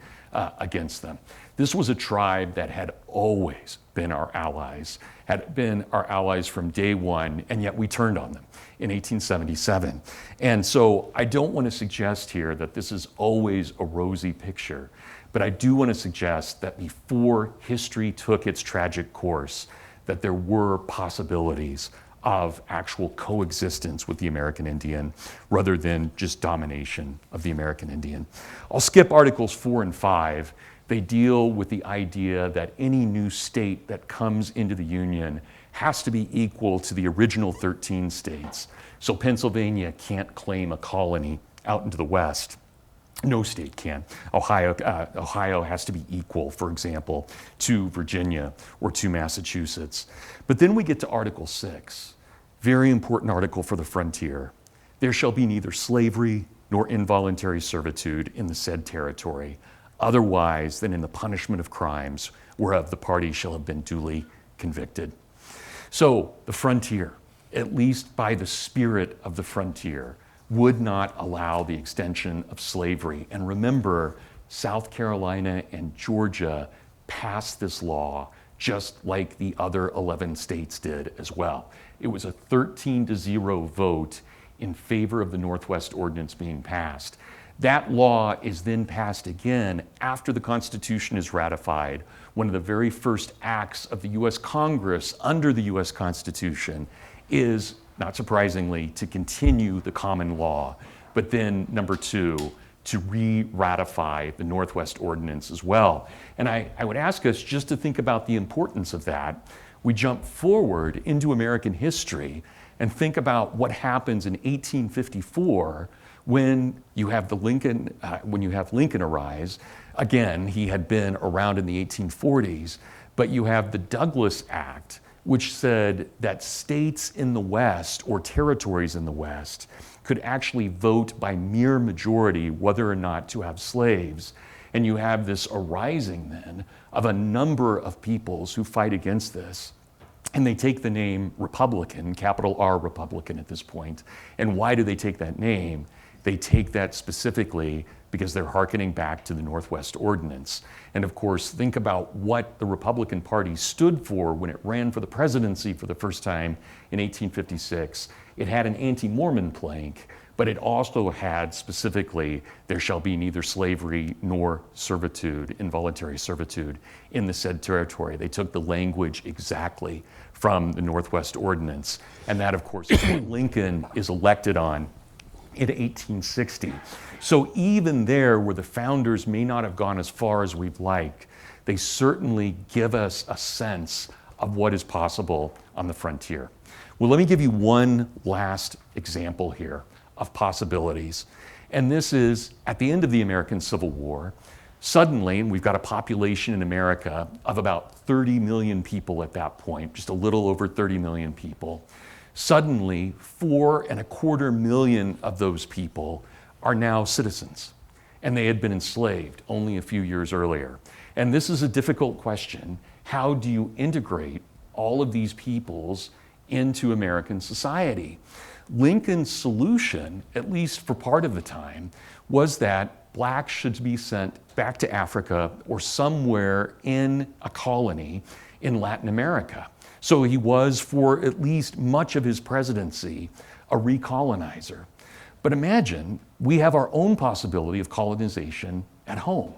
against them. This was a tribe that had always been our allies, had been our allies from day one, and yet we turned on them in 1877. And so I don't want to suggest here that this is always a rosy picture, but I do want to suggest that before history took its tragic course, that there were possibilities of actual coexistence with the American Indian rather than just domination of the American Indian. I'll skip Articles 4 and 5. They deal with the idea that any new state that comes into the Union has to be equal to the original 13 states. So Pennsylvania can't claim a colony out into the West. No state can. Ohio has to be equal, for example, to Virginia or to Massachusetts. But then we get to Article 6, very important article for the frontier. There shall be neither slavery nor involuntary servitude in the said territory, otherwise than in the punishment of crimes whereof the party shall have been duly convicted. So the frontier, at least by the spirit of the frontier, would not allow the extension of slavery. And remember, South Carolina and Georgia passed this law just like the other 11 states did as well. It was a 13-0 vote in favor of the Northwest Ordinance being passed. That law is then passed again after the Constitution is ratified. One of the very first acts of the US Congress under the US Constitution is, not surprisingly, to continue the common law, but then number two, to re-ratify the Northwest Ordinance as well. And I would ask us just to think about the importance of that. We jump forward into American history and think about what happens in 1854 when you have Lincoln arise. Again, he had been around in the 1840s, but you have the Douglas Act, which said that states in the West or territories in the West could actually vote by mere majority whether or not to have slaves. And you have this arising then of a number of peoples who fight against this. And they take the name Republican, capital R Republican at this point. And why do they take that name? They take that specifically because they're hearkening back to the Northwest Ordinance. And of course, think about what the Republican Party stood for when it ran for the presidency for the first time in 1856. It had an anti-Mormon plank, but it also had specifically, there shall be neither slavery nor servitude, involuntary servitude, in the said territory. They took the language exactly from the Northwest Ordinance. And that, of course, is what Lincoln is elected on in 1860. So even there, where the founders may not have gone as far as we'd like, they certainly give us a sense of what is possible on the frontier. Well, let me give you one last example here of possibilities. And this is at the end of the American Civil War, suddenly, and we've got a population in America of about 30 million people at that point, just a little over 30 million people. Suddenly, 4.25 million of those people are now citizens, and they had been enslaved only a few years earlier. And this is a difficult question. How do you integrate all of these peoples into American society? Lincoln's solution, at least for part of the time, was that blacks should be sent back to Africa or somewhere in a colony in Latin America. So he was, for at least much of his presidency, a recolonizer. But imagine we have our own possibility of colonization at home.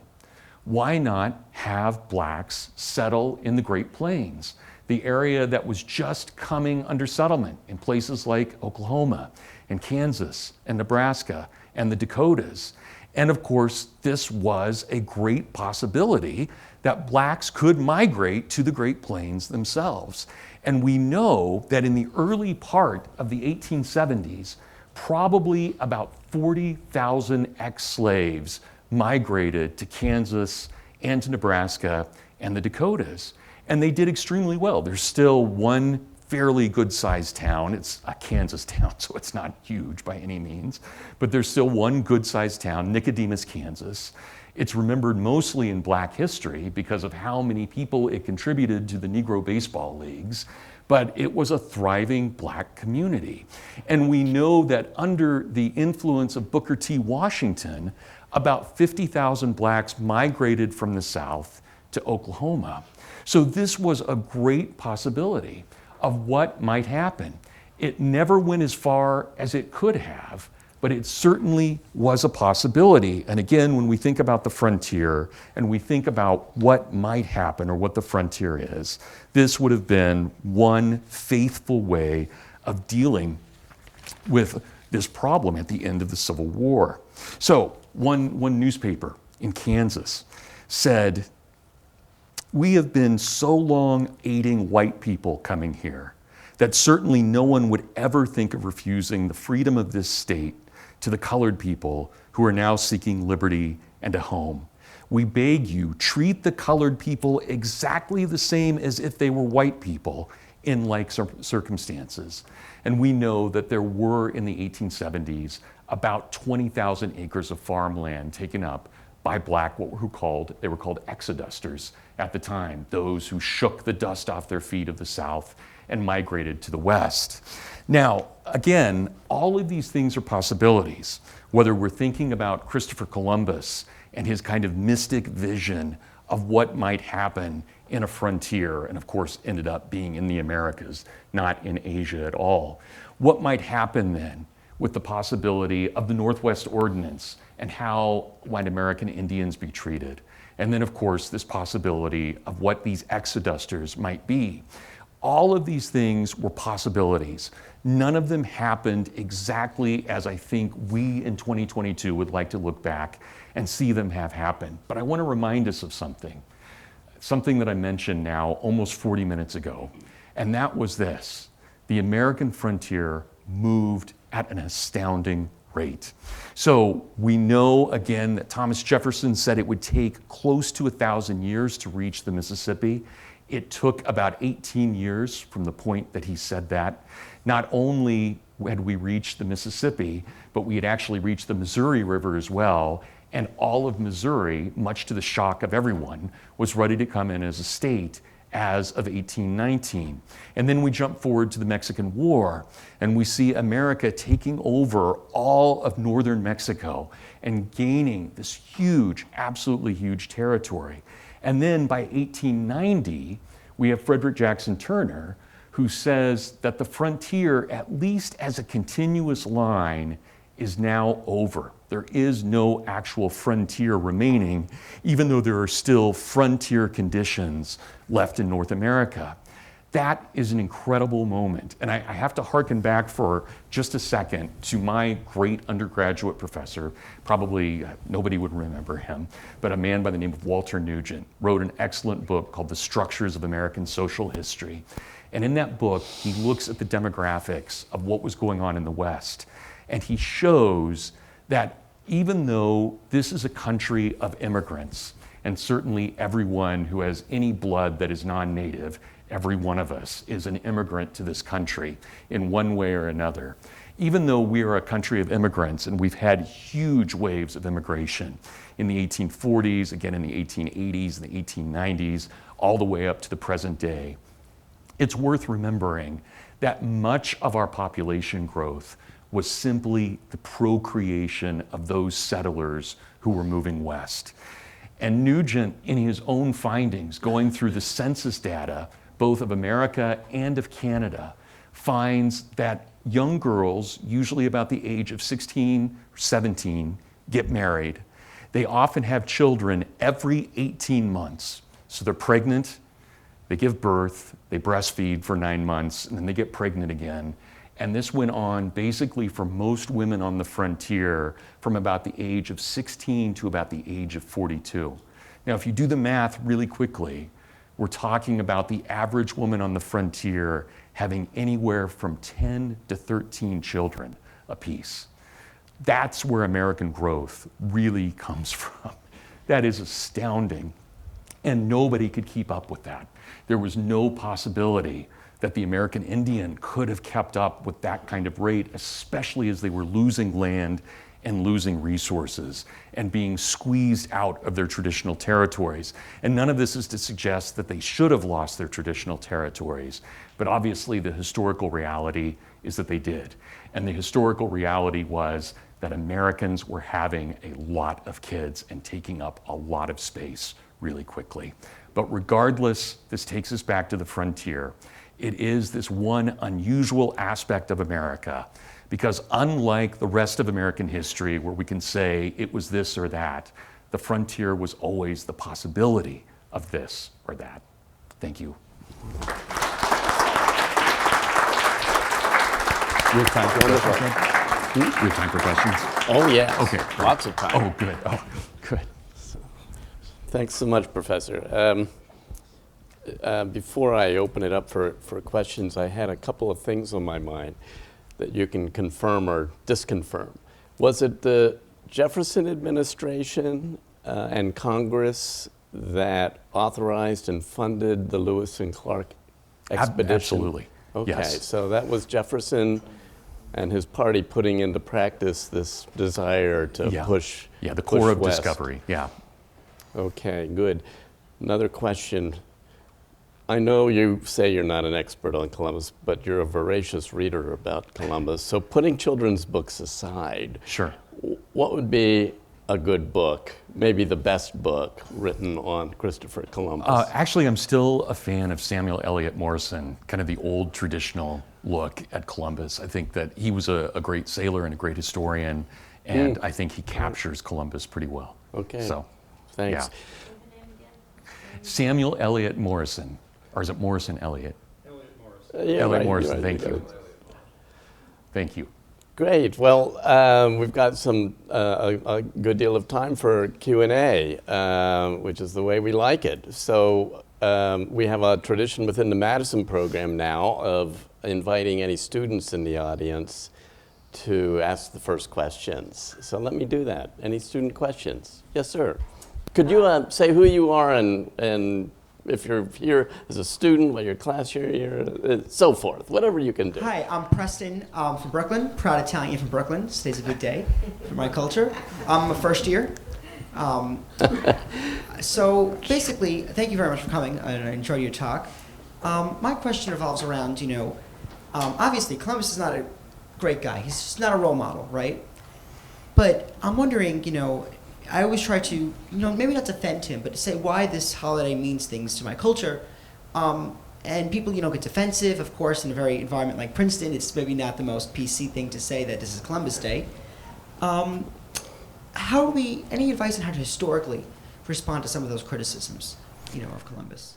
Why not have blacks settle in the Great Plains, the area that was just coming under settlement in places like Oklahoma and Kansas and Nebraska and the Dakotas? And of course, this was a great possibility that blacks could migrate to the Great Plains themselves. And we know that in the early part of the 1870s, probably about 40,000 ex-slaves migrated to Kansas and to Nebraska and the Dakotas. And they did extremely well. There's still one fairly good-sized town. It's a Kansas town, so it's not huge by any means. But there's still one good-sized town, Nicodemus, Kansas. It's remembered mostly in Black history because of how many people it contributed to the Negro baseball leagues. But it was a thriving Black community. And we know that under the influence of Booker T. Washington, about 50,000 Blacks migrated from the South to Oklahoma. So this was a great possibility of what might happen. It never went as far as it could have, but it certainly was a possibility. And again, when we think about the frontier and we think about what might happen or what the frontier is, this would have been one faithful way of dealing with this problem at the end of the Civil War. So one newspaper in Kansas said, "We have been so long aiding white people coming here that certainly no one would ever think of refusing the freedom of this state to the colored people who are now seeking liberty and a home. We beg you, treat the colored people exactly the same as if they were white people in like circumstances." And we know that there were in the 1870s about 20,000 acres of farmland taken up by Black, they were called exodusters at the time, those who shook the dust off their feet of the South and migrated to the West. Now, again, all of these things are possibilities, whether we're thinking about Christopher Columbus and his kind of mystic vision of what might happen in a frontier, and of course ended up being in the Americas, not in Asia at all. What might happen then with the possibility of the Northwest Ordinance and how white American Indians be treated. And then, of course, this possibility of what these exodusters might be. All of these things were possibilities. None of them happened exactly as I think we in 2022 would like to look back and see them have happened. But I want to remind us of something that I mentioned now almost 40 minutes ago, and that was this: the American frontier moved at an astounding rate. So we know again that Thomas Jefferson said it would take close to 1,000 years to reach the Mississippi. It took about 18 years from the point that he said that. Not only had we reached the Mississippi, but we had actually reached the Missouri River as well. And all of Missouri, much to the shock of everyone, was ready to come in as a state as of 1819. And then we jump forward to the Mexican War, and we see America taking over all of northern Mexico and gaining this huge, absolutely huge territory. And then by 1890, we have Frederick Jackson Turner, who says that the frontier, at least as a continuous line, is now over. There is no actual frontier remaining, even though there are still frontier conditions left in North America. That is an incredible moment. And I have to hearken back for just a second to my great undergraduate professor. Probably nobody would remember him, but a man by the name of Walter Nugent wrote an excellent book called The Structures of American Social History. And in that book, he looks at the demographics of what was going on in the West. And he shows that even though this is a country of immigrants, and certainly everyone who has any blood that is non-native, every one of us is an immigrant to this country in one way or another. Even though we are a country of immigrants and we've had huge waves of immigration in the 1840s, again in the 1880s, and the 1890s, all the way up to the present day, it's worth remembering that much of our population growth was simply the procreation of those settlers who were moving west. And Nugent, in his own findings, going through the census data, both of America and of Canada, finds that young girls, usually about the age of 16 or 17, get married. They often have children every 18 months. So they're pregnant, they give birth, they breastfeed for 9 months, and then they get pregnant again. And this went on basically for most women on the frontier from about the age of 16 to about the age of 42. Now, if you do the math really quickly, we're talking about the average woman on the frontier having anywhere from 10 to 13 children apiece. That's where American growth really comes from. That is astounding. And nobody could keep up with that. There was no possibility that the American Indian could have kept up with that kind of rate, especially as they were losing land and losing resources and being squeezed out of their traditional territories. And none of this is to suggest that they should have lost their traditional territories, but obviously the historical reality is that they did. And the historical reality was that Americans were having a lot of kids and taking up a lot of space really quickly. But regardless, this takes us back to the frontier. It is this one unusual aspect of America, because unlike the rest of American history where we can say it was this or that, the frontier was always the possibility of this or that. Thank you. We have time for questions. We have time for questions? Oh, yes. Okay. Lots of time. Oh, good. Oh, good. Thanks so much, Professor. Before I open it up for questions, I had a couple of things on my mind that you can confirm or disconfirm. Was it the Jefferson administration and Congress that authorized and funded the Lewis and Clark expedition? Absolutely. Okay, Yes. so that was Jefferson and his party putting into practice this desire to push Yeah, the core of west. discovery. Yeah. Okay, good. Another question. I know you say you're not an expert on Columbus, but you're a voracious reader about Columbus. So putting children's books aside, Sure. what would be a good book, maybe the best book written on Christopher Columbus? Actually, I'm still a fan of Samuel Eliot Morison, kind of the old traditional look at Columbus. I think that he was a great sailor and a great historian, and I think he captures Columbus pretty well. Okay, So, thanks. yeah. Samuel Eliot Morison, or is it Morison Eliot? Yeah, Eliot right, Morison, right, thank got you. it. Thank you. Great. Well, we've got a good deal of time for Q&A, which is the way we like it. So we have a tradition within the Madison program now of inviting any students in the audience to ask the first questions. So let me do that. Any student questions? Yes, sir. Could you say who you are and if you're here as a student, what your class you're here, so forth, whatever you can do. Hi, I'm Preston from Brooklyn, proud Italian from Brooklyn. Today's a big day for my culture. I'm a first year. So basically, thank you very much for coming. I enjoyed your talk. My question revolves around, obviously Columbus is not a great guy. He's just not a role model, right? But I'm wondering, I always try to, maybe not defend him, but to say why this holiday means things to my culture. And people, get defensive, of course, in a very environment like Princeton. It's maybe not the most PC thing to say that this is Columbus Day. Any advice on how to historically respond to some of those criticisms, of Columbus?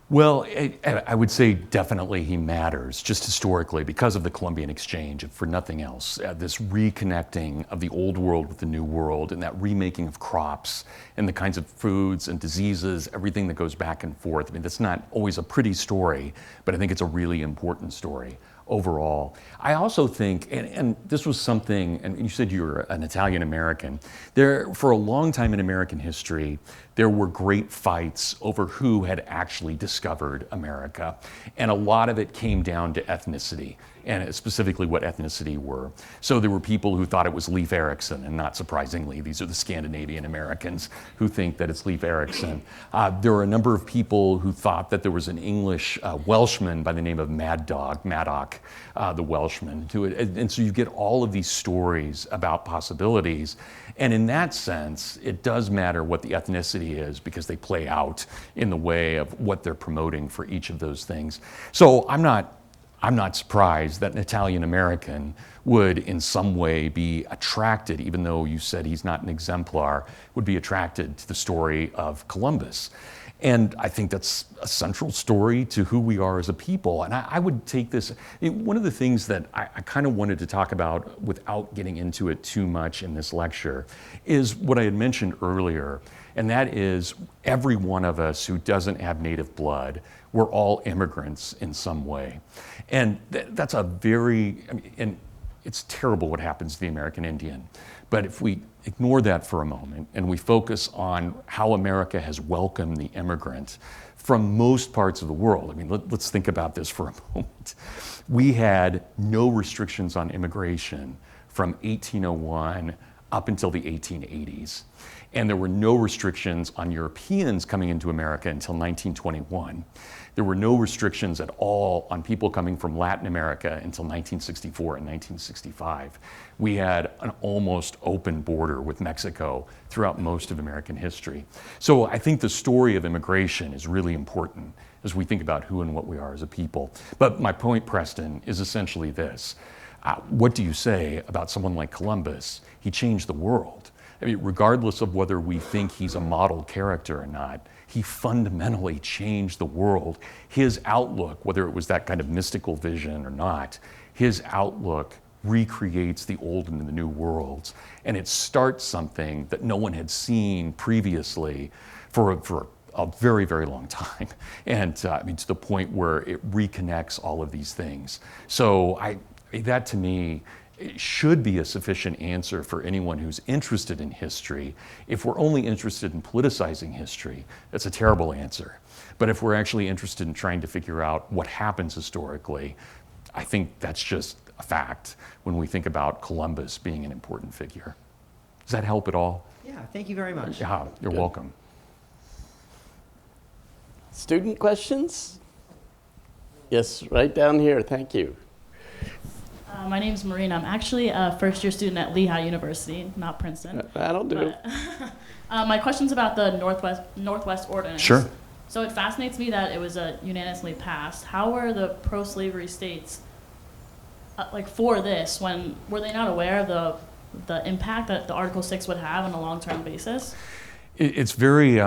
Well, I would say definitely he matters, just historically, because of the Columbian Exchange, if for nothing else. This reconnecting of the old world with the new world, and that remaking of crops, and the kinds of foods and diseases, everything that goes back and forth. I mean, that's not always a pretty story, but I think it's a really important story overall. I also think, and this was something, and you said you're an Italian American, for a long time in American history, there were great fights over who had actually discovered America. And a lot of it came down to ethnicity, and specifically what ethnicity were. So there were people who thought it was Leif Erikson, and not surprisingly, these are the Scandinavian Americans who think that it's Leif Erikson. There were a number of people who thought that there was an English Welshman by the name of Madoc, the Welshman. And so you get all of these stories about possibilities. And in that sense, it does matter what the ethnicity is because they play out in the way of what they're promoting for each of those things. So I'm not surprised that an Italian American would in some way be attracted, even though you said he's not an exemplar, would be attracted to the story of Columbus. And I think that's a central story to who we are as a people. And I would take this, one of the things that I kind of wanted to talk about without getting into it too much in this lecture is what I had mentioned earlier. And that is every one of us who doesn't have native blood, we're all immigrants in some way. And that's and it's terrible what happens to the American Indian. But if we ignore that for a moment and we focus on how America has welcomed the immigrant from most parts of the world, I mean, let's think about this for a moment. We had no restrictions on immigration from 1801 up until the 1880s. And there were no restrictions on Europeans coming into America until 1921. There were no restrictions at all on people coming from Latin America until 1964 and 1965. We had an almost open border with Mexico throughout most of American history. So I think the story of immigration is really important as we think about who and what we are as a people. But my point, Preston, is essentially this. What do you say about someone like Columbus? He changed the world. I mean, regardless of whether we think he's a model character or not, he fundamentally changed the world. His outlook, whether it was that kind of mystical vision or not, his outlook recreates the old and the new worlds. And it starts something that no one had seen previously for a very, very long time. And to the point where it reconnects all of these things. So that to me, it should be a sufficient answer for anyone who's interested in history. If we're only interested in politicizing history, that's a terrible answer. But if we're actually interested in trying to figure out what happens historically, I think that's just a fact when we think about Columbus being an important figure. Does that help at all? Yeah, thank you very much. Yeah, you're welcome. Student questions? Yes, right down here, thank you. My name's Maureen. I'm actually a first-year student at Lehigh University, not Princeton. That'll do. My question's about the Northwest Ordinance. Sure. So it fascinates me that it was unanimously passed. How were the pro-slavery states for this? Were they not aware of the impact that the Article 6 would have on a long-term basis? It's very,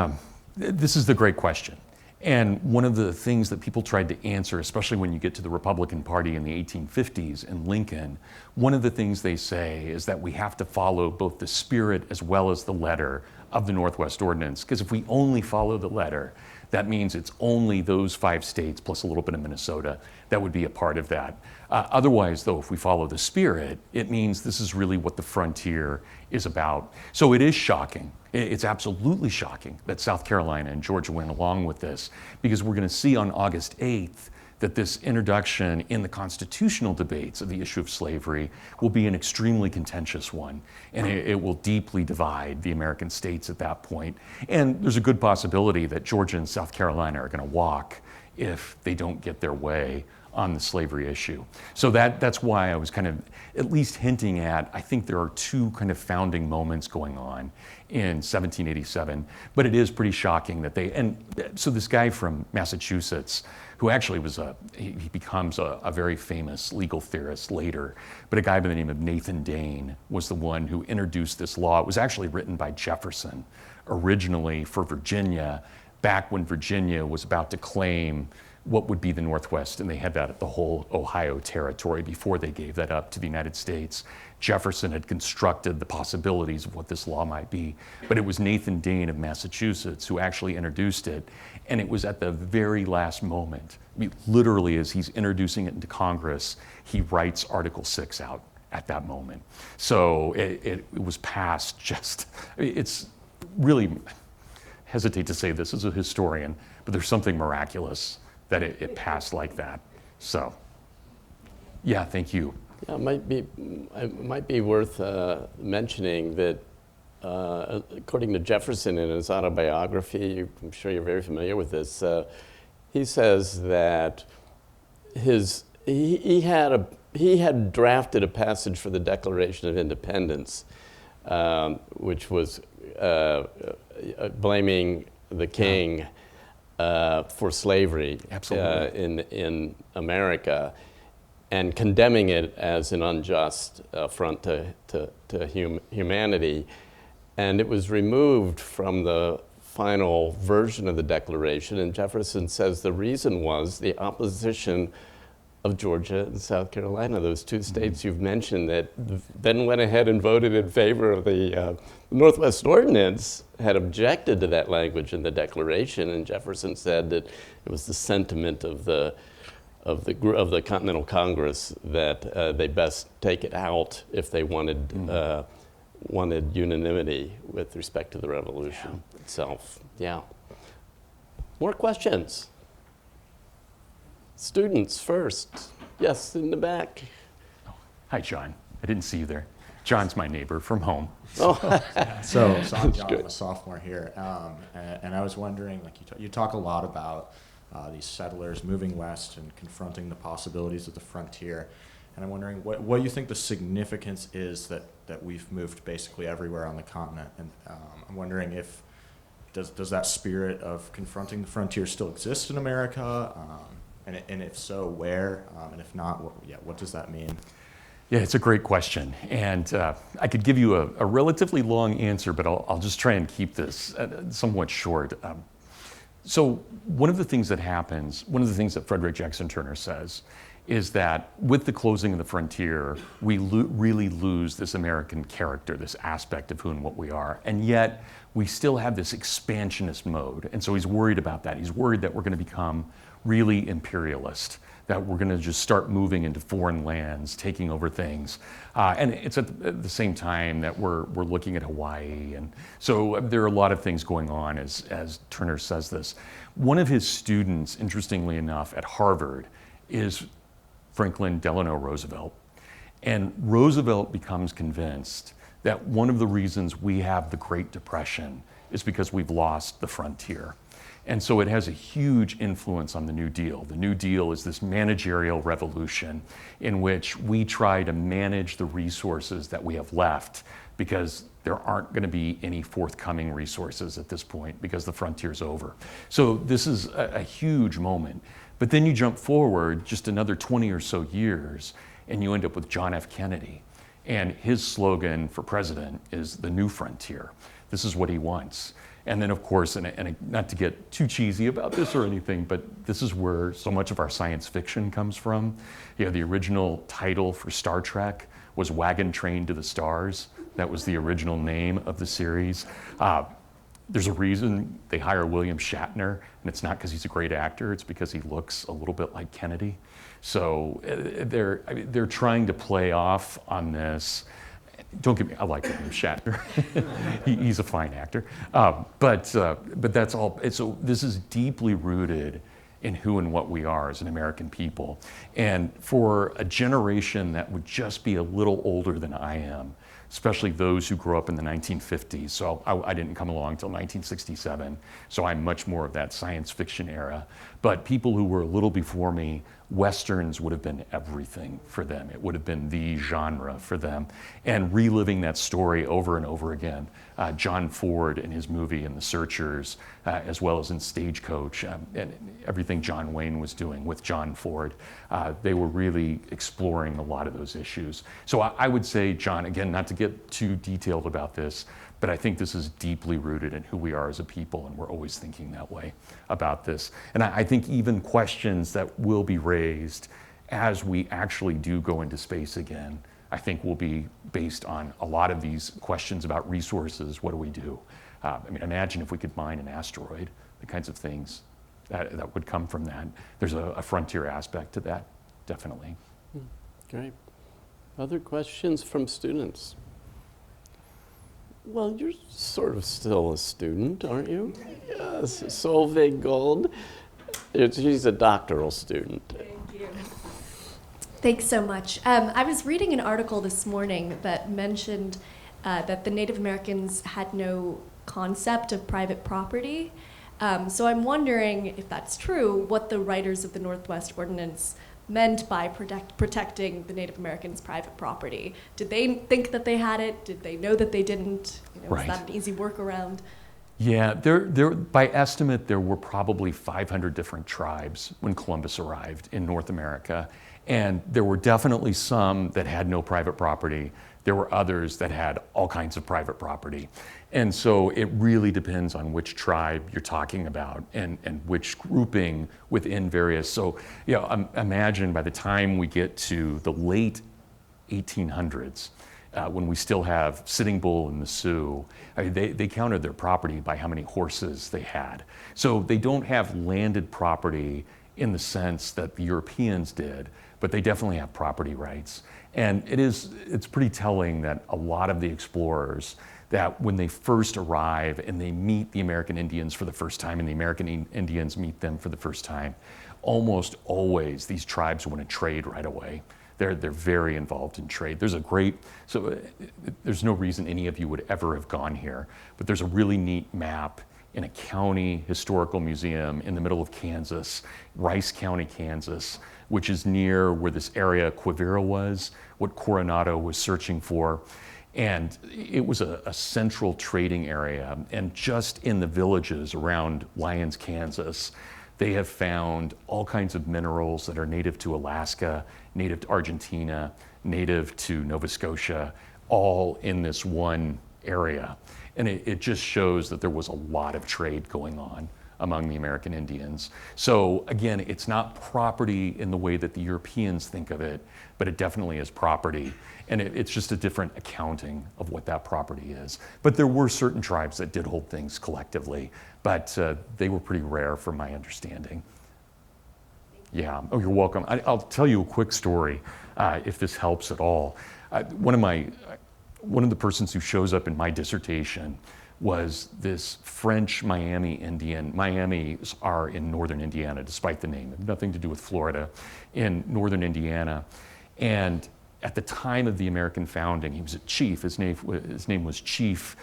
this is the great question. And one of the things that people tried to answer, especially when you get to the Republican Party in the 1850s and Lincoln, one of the things they say is that we have to follow both the spirit as well as the letter of the Northwest Ordinance. Because if we only follow the letter, that means it's only those 5 states plus a little bit of Minnesota that would be a part of that. Otherwise, though, if we follow the spirit, it means this is really what the frontier is about. So it is shocking. It's absolutely shocking that South Carolina and Georgia went along with this, because we're going to see on August 8th that this introduction in the constitutional debates of the issue of slavery will be an extremely contentious one, and it will deeply divide the American states at that point. And there's a good possibility that Georgia and South Carolina are going to walk if they don't get their way on the slavery issue. So that's why I was kind of at least hinting at, I think there are 2 kind of founding moments going on in 1787, but it is pretty shocking that and so this guy from Massachusetts, who actually was he becomes a very famous legal theorist later, but a guy by the name of Nathan Dane was the one who introduced this law. It was actually written by Jefferson originally for Virginia, back when Virginia was about to claim what would be the Northwest, and they had that at the whole Ohio territory before they gave that up to the United States. Jefferson had constructed the possibilities of what this law might be, but it was Nathan Dane of Massachusetts who actually introduced it, and it was at the very last moment. I mean, literally, as he's introducing it into Congress, he writes Article 6 out at that moment. So it was passed it's really, hesitate to say this as a historian, but there's something miraculous that it passed like that. So, yeah, thank you. Yeah, it might be worth mentioning that according to Jefferson in his autobiography, I'm sure you're very familiar with this, he says that he had drafted a passage for the Declaration of Independence, which was blaming the king for slavery in America, and condemning it as an unjust affront to humanity. And it was removed from the final version of the Declaration, and Jefferson says the reason was the opposition of Georgia and South Carolina, those 2 states you've mentioned, that then went ahead and voted in favor of the Northwest Ordinance, had objected to that language in the Declaration, and Jefferson said that it was the sentiment of the Continental Congress that they best take it out if they wanted unanimity with respect to the Revolution itself. Yeah. More questions? Students first. Yes, in the back. Hi, John. I didn't see you there. John's my neighbor from home. So I'm John, I'm a sophomore here, and I was wondering, like you talk a lot about these settlers moving west and confronting the possibilities of the frontier, and I'm wondering what you think the significance is that we've moved basically everywhere on the continent, and I'm wondering if does that spirit of confronting the frontier still exist in America, and if so, where, and if not, what does that mean? Yeah, it's a great question, and I could give you a relatively long answer, but I'll just try and keep this somewhat short. So one of the things that happens, one of the things that Frederick Jackson Turner says, is that with the closing of the frontier, we really lose this American character, this aspect of who and what we are, and yet we still have this expansionist mode, and so he's worried about that. He's worried that we're going to become really imperialist, that we're going to just start moving into foreign lands, taking over things. And it's at the same time that we're looking at Hawaii. And so there are a lot of things going on as Turner says this. One of his students, interestingly enough, at Harvard is Franklin Delano Roosevelt. And Roosevelt becomes convinced that one of the reasons we have the Great Depression is because we've lost the frontier. And so it has a huge influence on the New Deal. The New Deal is this managerial revolution in which we try to manage the resources that we have left, because there aren't going to be any forthcoming resources at this point because the frontier's over. So this is a huge moment. But then you jump forward just another 20 or so years, and you end up with John F. Kennedy. And his slogan for president is the new frontier. This is what he wants. And then, of course, and not to get too cheesy about this or anything, but this is where so much of our science fiction comes from. You know, the original title for Star Trek was Wagon Train to the Stars. That was the original name of the series. There's a reason they hire William Shatner, and it's not because he's a great actor, it's because he looks a little bit like Kennedy. So they're trying to play off on this. Don't get me, I like William Shatner. He's a fine actor. But that's all. So this is deeply rooted in who and what we are as an American people. And for a generation that would just be a little older than I am, especially those who grew up in the 1950s. So I didn't come along until 1967, so I'm much more of that science fiction era. But people who were a little before me, Westerns would have been everything for them. It would have been the genre for them. And reliving that story over and over again, John Ford in his movie in The Searchers, as well as in Stagecoach, and everything John Wayne was doing with John Ford, they were really exploring a lot of those issues. So I would say, John, again, not to get too detailed about this, but I think this is deeply rooted in who we are as a people, and we're always thinking that way about this. And I think even questions that will be raised as we actually do go into space again, I think will be based on a lot of these questions about resources. What do we do? I mean, imagine if we could mine an asteroid, the kinds of things that would come from that. There's a frontier aspect to that, definitely. Great. Other questions from students? Well, you're sort of still a student, aren't you? Yes, Solveig Gold. She's a doctoral student. Thank you. Thanks so much. I was reading an article this morning that mentioned that the Native Americans had no concept of private property. So I'm wondering if that's true, what the writers of the Northwest Ordinance meant by protecting the Native Americans' private property. Did they think that they had it? Did they know that they didn't? Was that an easy workaround? Yeah, by estimate, there were probably 500 different tribes when Columbus arrived in North America. And there were definitely some that had no private property. There were others that had all kinds of private property. And so it really depends on which tribe you're talking about and which grouping within various. So, imagine by the time we get to the late 1800s, when we still have Sitting Bull and the Sioux, they counted their property by how many horses they had. So they don't have landed property in the sense that the Europeans did, but they definitely have property rights. And it's pretty telling that a lot of the explorers, that when they first arrive and they meet the American Indians for the first time and the American Indians meet them for the first time, almost always these tribes want to trade right away. They're very involved in trade. There's no reason any of you would ever have gone here, but there's a really neat map in a county historical museum in the middle of Kansas, Rice County, Kansas, which is near where this area Quivira was, what Coronado was searching for. And it was a central trading area. And just in the villages around Lyons, Kansas, they have found all kinds of minerals that are native to Alaska, native to Argentina, native to Nova Scotia, all in this one area. And it just shows that there was a lot of trade going on among the American Indians. So again, it's not property in the way that the Europeans think of it, but it definitely is property. And it's just a different accounting of what that property is. But there were certain tribes that did hold things collectively, but they were pretty rare from my understanding. Yeah, oh, you're welcome. I'll tell you a quick story if this helps at all. One of the persons who shows up in my dissertation was this French Miami Indian. Miamis are in northern Indiana, despite the name. It had nothing to do with Florida, in northern Indiana. And at the time of the American founding, he was a chief. His name was Chief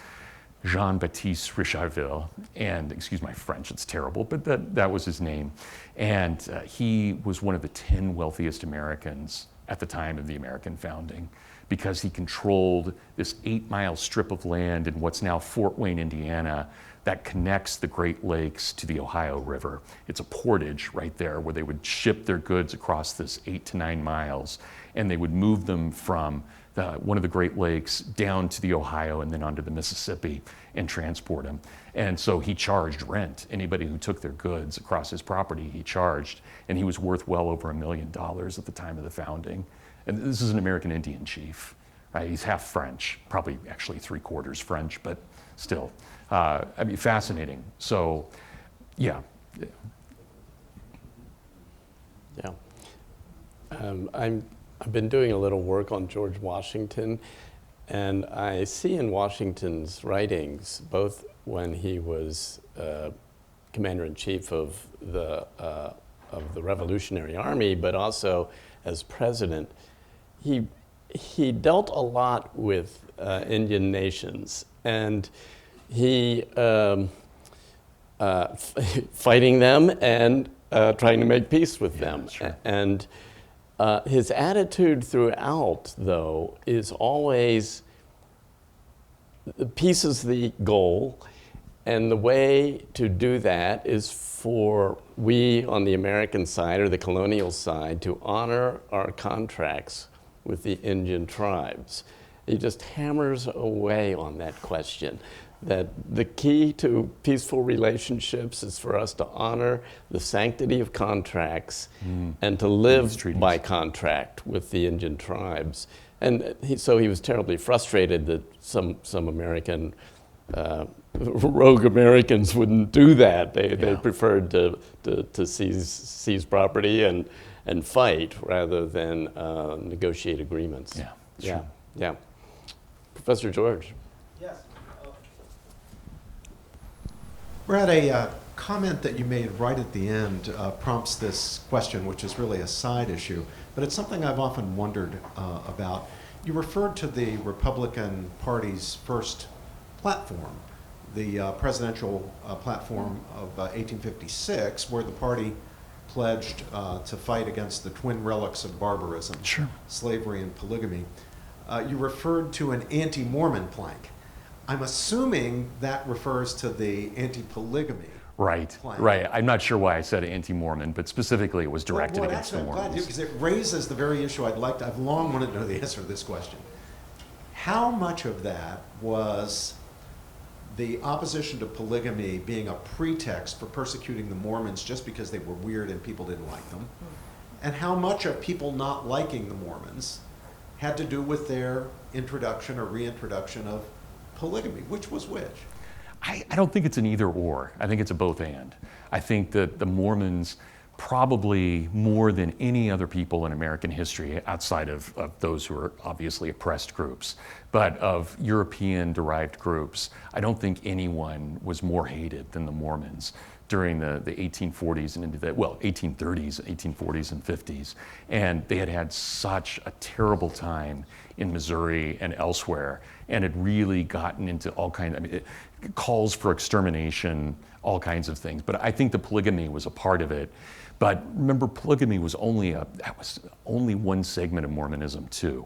Jean-Baptiste Richardville, and excuse my French, it's terrible, but that was his name. And he was one of the 10 wealthiest Americans at the time of the American founding, because he controlled this 8-mile strip of land in what's now Fort Wayne, Indiana, that connects the Great Lakes to the Ohio River. It's a portage right there where they would ship their goods across this 8 to 9 miles, and they would move them from one of the Great Lakes down to the Ohio and then onto the Mississippi and transport them. And so he charged rent. Anybody who took their goods across his property, he charged, and he was worth well over $1 million at the time of the founding. And this is an American Indian chief. He's half French, probably actually 3/4 French, but still, I mean, fascinating. So, yeah. Yeah. I've been doing a little work on George Washington, and I see in Washington's writings, both when he was commander-in-chief of the Revolutionary Army, but also as president, he dealt a lot with Indian nations, and he fighting them and trying to make peace with them. Sure. And his attitude throughout, though, is always peace is the goal, and the way to do that is for we on the American side or the colonial side to honor our contracts with the Indian tribes. He just hammers away on that question, that the key to peaceful relationships is for us to honor the sanctity of contracts and to live by contract with the Indian tribes. And so he was terribly frustrated that some American, rogue Americans wouldn't do that. They preferred to seize property and fight rather than negotiate agreements. Yeah. Professor George. Yes. Brad, a comment that you made right at the end prompts this question, which is really a side issue, but it's something I've often wondered about. You referred to the Republican Party's first platform, the presidential platform of 1856, where the party pledged to fight against the twin relics of barbarism, slavery and polygamy. You referred to an anti-Mormon plank. I'm assuming that refers to the anti-polygamy. Right. I'm not sure why I said anti-Mormon, but specifically it was directed against the Mormons. I'm glad because it raises the very issue I've long wanted to know the answer to this question. How much of that was the opposition to polygamy being a pretext for persecuting the Mormons just because they were weird and people didn't like them? And how much of people not liking the Mormons had to do with their introduction or reintroduction of polygamy? Which was which? I don't think it's an either or. I think it's a both and. I think that the Mormons, probably more than any other people in American history, outside of those who are obviously oppressed groups, but of European-derived groups, I don't think anyone was more hated than the Mormons during the 1840s and into the, 1830s, 1840s and 50s. And they had such a terrible time in Missouri and elsewhere, and had really gotten into all kinds of, calls for extermination, all kinds of things. But I think the polygamy was a part of it. But remember, polygamy was only one segment of Mormonism too.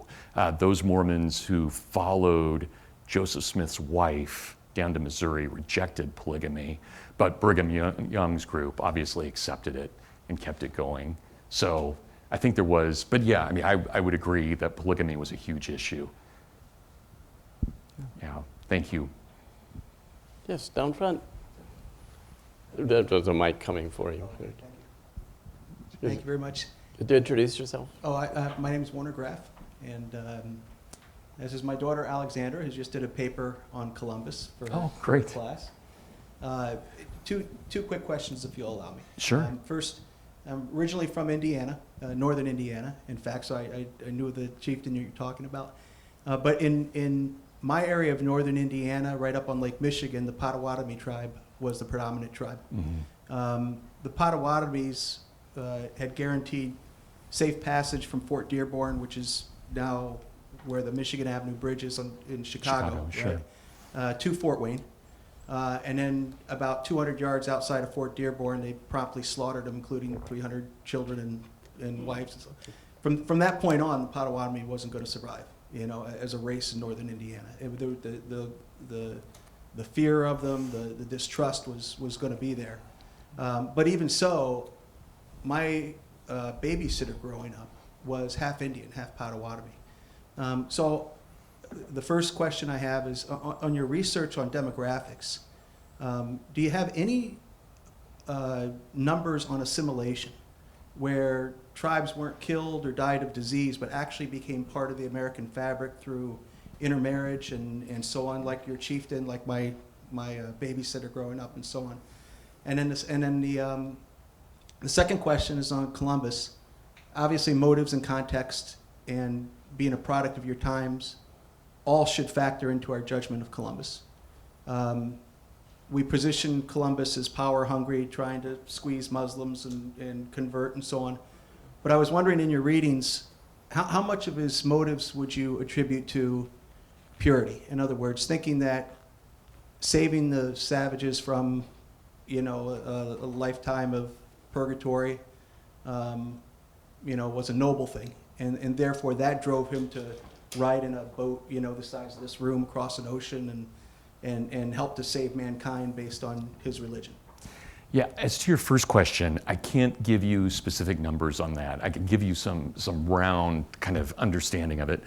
Those Mormons who followed Joseph Smith's wife down to Missouri rejected polygamy, but Brigham Young's group obviously accepted it and kept it going. So I think there was, but yeah, I would agree that polygamy was a huge issue. Yeah, thank you. Yes, down front. There's a mic coming for you. Thank you very much. Could you introduce yourself? My name is Warner Graff, and this is my daughter Alexandra, who just did a paper on Columbus for her class. Two quick questions, if you'll allow me. Sure. First, I'm originally from Indiana, northern Indiana. In fact, so I knew the chieftain you're talking about. But in my area of northern Indiana, right up on Lake Michigan, the Potawatomi tribe was the predominant tribe. Mm-hmm. The Potawatomis had guaranteed safe passage from Fort Dearborn, which is now where the Michigan Avenue Bridge is in Chicago. Sure. to Fort Wayne. And then about 200 yards outside of Fort Dearborn, they promptly slaughtered them, including 300 children and wives and stuff. From that point on, the Potawatomi wasn't going to survive, as a race in northern Indiana. The fear of them, the distrust was going to be there. But even so, my babysitter growing up was half Indian, half Potawatomi. So the first question I have is, on your research on demographics, do you have any numbers on assimilation where tribes weren't killed or died of disease, but actually became part of the American fabric through intermarriage and so on, like your chieftain, like my babysitter growing up, and so on? And then the second question is on Columbus. Obviously, motives and context and being a product of your times all should factor into our judgment of Columbus. We position Columbus as power hungry, trying to squeeze Muslims and convert and so on. But I was wondering, in your readings, how much of his motives would you attribute to purity? In other words, thinking that saving the savages from, a lifetime of purgatory, was a noble thing, and therefore that drove him to ride in a boat, the size of this room, across an ocean, and help to save mankind based on his religion. Yeah, as to your first question, I can't give you specific numbers on that. I can give you some round kind of understanding of it.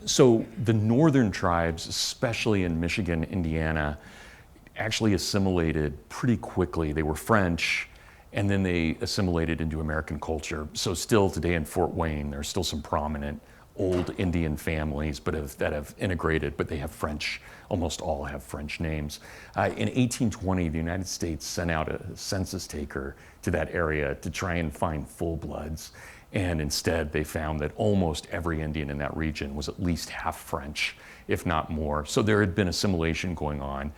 So the northern tribes, especially in Michigan, Indiana, actually assimilated pretty quickly. They were French, and then they assimilated into American culture. So still today in Fort Wayne, there are still some prominent old Indian families that have integrated, but they have French, almost all have French names. In 1820, the United States sent out a census taker to that area to try and find full-bloods. And instead, they found that almost every Indian in that region was at least half French, if not more. So there had been assimilation going on,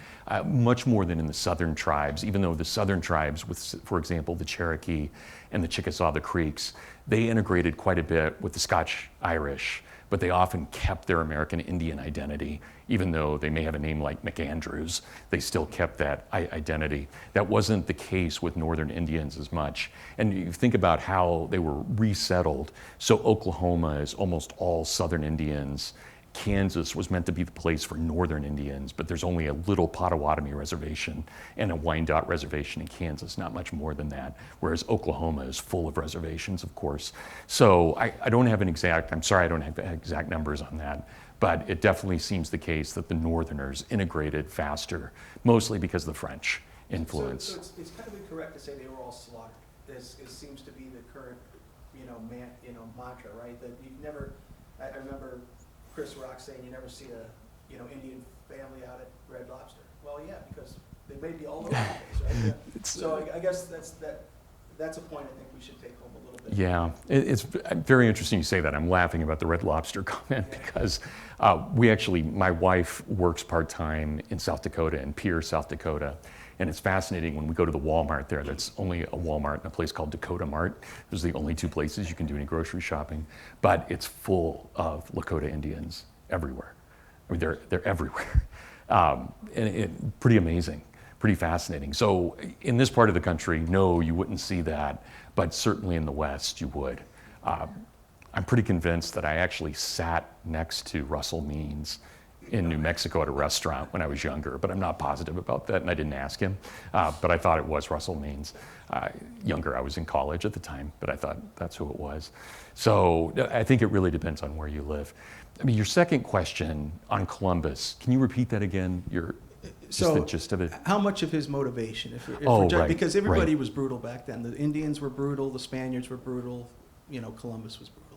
much more than in the southern tribes, even though the southern tribes, with, for example, the Cherokee and the Chickasaw, the Creeks, they integrated quite a bit with the Scotch-Irish, but they often kept their American Indian identity. Even though they may have a name like McAndrews, they still kept that identity. That wasn't the case with Northern Indians as much. And you think about how they were resettled. So Oklahoma is almost all Southern Indians. Kansas was meant to be the place for Northern Indians, but there's only a little Potawatomi reservation and a Wyandotte reservation in Kansas, not much more than that, whereas Oklahoma is full of reservations, of course. So I don't have I'm sorry I don't have exact numbers on that, but it definitely seems the case that the Northerners integrated faster, mostly because of the French influence. So it's kind of incorrect to say they were all slaughtered. This seems to be the current, mantra, right? That you've never, I remember Chris Rock saying you never see a Indian family out at Red Lobster. Well, yeah, because they may be all over the place, right? Yeah. So I guess that's a point I think we should take home a little bit. Yeah, it's very interesting you say that. I'm laughing about the Red Lobster comment because my wife works part-time in South Dakota, in Pierre, South Dakota. And it's fascinating when we go to the Walmart there, that's only a Walmart and a place called Dakota Mart. Those are the only two places you can do any grocery shopping. But it's full of Lakota Indians everywhere. I mean, they're everywhere. Pretty amazing, pretty fascinating. So in this part of the country, no, you wouldn't see that. But certainly in the West, you would. I'm pretty convinced that I actually sat next to Russell Means in New Mexico at a restaurant when I was younger, but I'm not positive about that, and I didn't ask him. But I thought it was Russell Means. Younger, I was in college at the time, but I thought that's who it was. So I think it really depends on where you live. I mean, your second question on Columbus, can you repeat that again? The gist of it. How much of his motivation? Right, because everybody right. was brutal back then. The Indians were brutal, the Spaniards were brutal, Columbus was brutal.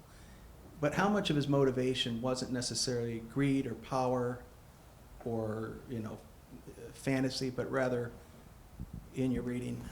But how much of his motivation wasn't necessarily greed or power or, fantasy, but rather, in your reading,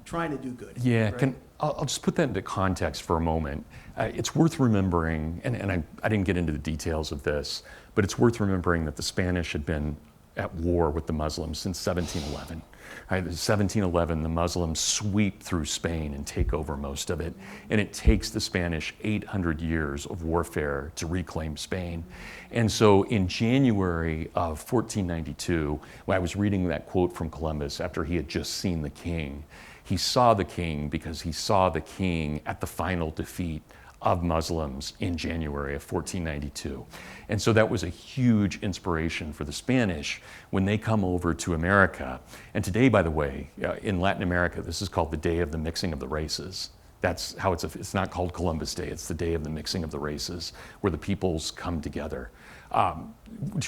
trying to do good? Yeah, right? I'll just put that into context for a moment. It's worth remembering, and I didn't get into the details of this, but it's worth remembering that the Spanish had been at war with the Muslims since 1711. Right? 1711, the Muslims sweep through Spain and take over most of it. And it takes the Spanish 800 years of warfare to reclaim Spain. And so in January of 1492, when I was reading that quote from Columbus after he had just seen the king, he saw the king because he saw the king at the final defeat of Muslims in January of 1492. And so that was a huge inspiration for the Spanish when they come over to America. And today, by the way, in Latin America, this is called the Day of the Mixing of the Races. That's how it's not called Columbus Day, it's the Day of the Mixing of the Races, where the peoples come together,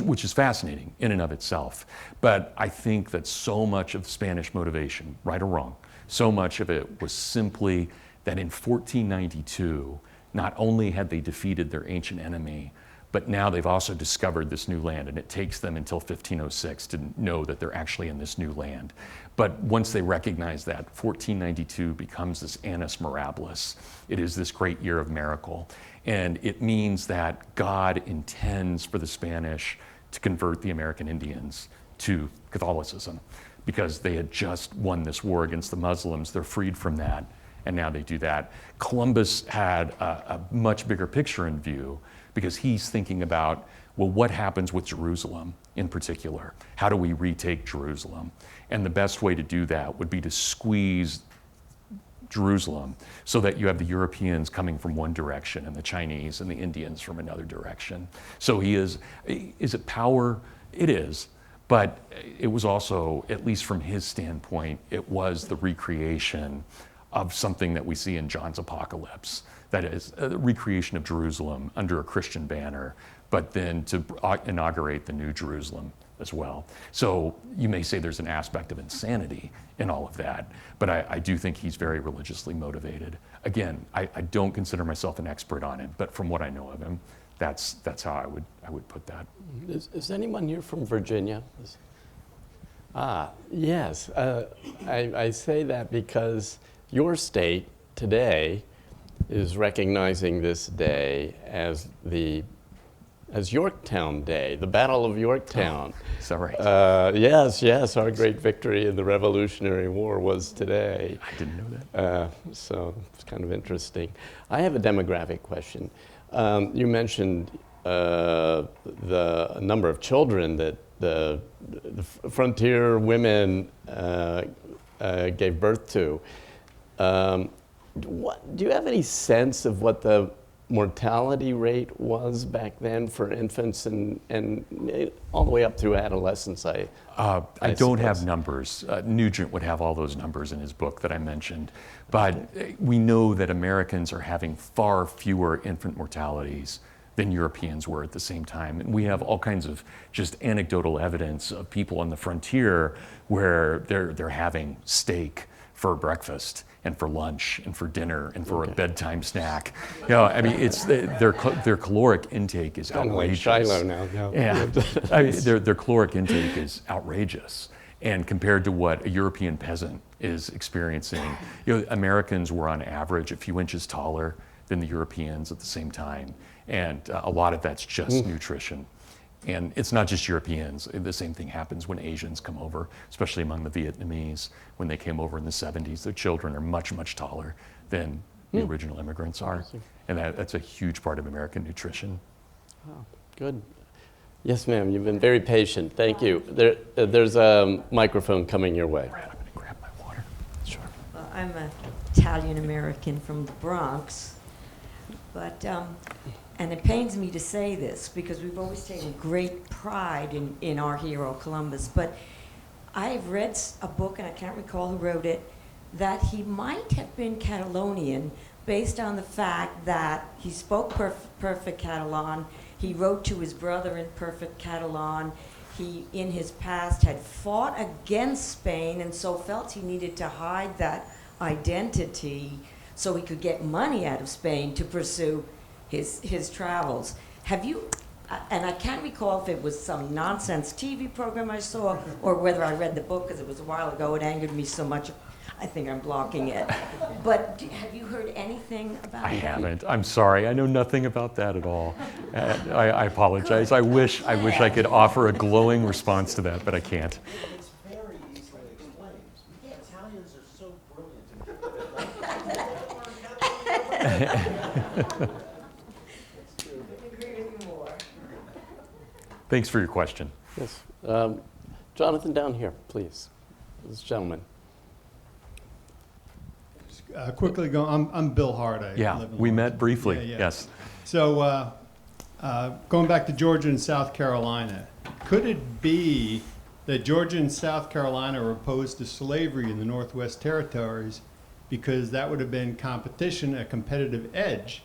which is fascinating in and of itself. But I think that so much of Spanish motivation, right or wrong, so much of it was simply that in 1492, not only had they defeated their ancient enemy, but now they've also discovered this new land, and it takes them until 1506 to know that they're actually in this new land. But once they recognize that, 1492 becomes this annus mirabilis. It is this great year of miracle, and it means that God intends for the Spanish to convert the American Indians to Catholicism, because they had just won this war against the Muslims. They're freed from that, and now they do that. Columbus had a much bigger picture in view, because he's thinking about, well, what happens with Jerusalem in particular? How do we retake Jerusalem? And the best way to do that would be to squeeze Jerusalem so that you have the Europeans coming from one direction and the Chinese and the Indians from another direction. So is it power? It is. But it was also, at least from his standpoint, it was the recreation of something that we see in John's Apocalypse. That is a recreation of Jerusalem under a Christian banner, but then to inaugurate the New Jerusalem as well. So you may say there's an aspect of insanity in all of that, but I do think he's very religiously motivated. Again, I don't consider myself an expert on it, but from what I know of him, that's how I would put that. Is anyone here from Virginia? Yes. I say that because your state today is recognizing this day as Yorktown Day, the Battle of Yorktown. Is that right? Yes, our great victory in the Revolutionary War was today. I didn't know that. So it's kind of interesting. I have a demographic question. You mentioned the number of children that the frontier women gave birth to. Do you have any sense of what the mortality rate was back then for infants and all the way up through adolescence? I don't have numbers. Nugent would have all those numbers in his book that I mentioned. But we know that Americans are having far fewer infant mortalities than Europeans were at the same time. And we have all kinds of just anecdotal evidence of people on the frontier where they're having steak for breakfast and for lunch and for dinner and for a bedtime snack. You know, I mean, it's their caloric intake is outrageous. Shiloh now. No. Yeah, I mean, their caloric intake is outrageous. And compared to what a European peasant is experiencing, you know, Americans were on average a few inches taller than the Europeans at the same time. And a lot of that's just nutrition. And it's not just Europeans. The same thing happens when Asians come over, especially among the Vietnamese. When they came over in the 70s, their children are much, much taller than the original immigrants are. And that's a huge part of American nutrition. Oh, good. Yes, ma'am, you've been very patient. Thank you. There's a microphone coming your way. I'm gonna grab my water. Sure. Well, I'm an Italian-American from the Bronx, but and it pains me to say this because we've always taken great pride in our hero Columbus, but I've read a book, and I can't recall who wrote it, that he might have been Catalonian based on the fact that he spoke perfect Catalan, he wrote to his brother in perfect Catalan, he, in his past, had fought against Spain and so felt he needed to hide that identity so he could get money out of Spain to pursue his travels. Have you, and I can't recall if it was some nonsense TV program I saw or whether I read the book because it was a while ago, it angered me so much, I think I'm blocking it. But have you heard anything about it? I haven't. I'm sorry. I know nothing about that at all. I apologize. I wish I could offer a glowing response to that, but I can't. It's very easily explained. Thanks for your question. Yes. Jonathan, down here, please. This gentleman. Quickly go. I'm Bill Hart. I Yeah, live in we Lawrence. met briefly. Yeah, yeah. Yes. So going back to Georgia and South Carolina, could it be that Georgia and South Carolina are opposed to slavery in the Northwest Territories because that would have been competition, a competitive edge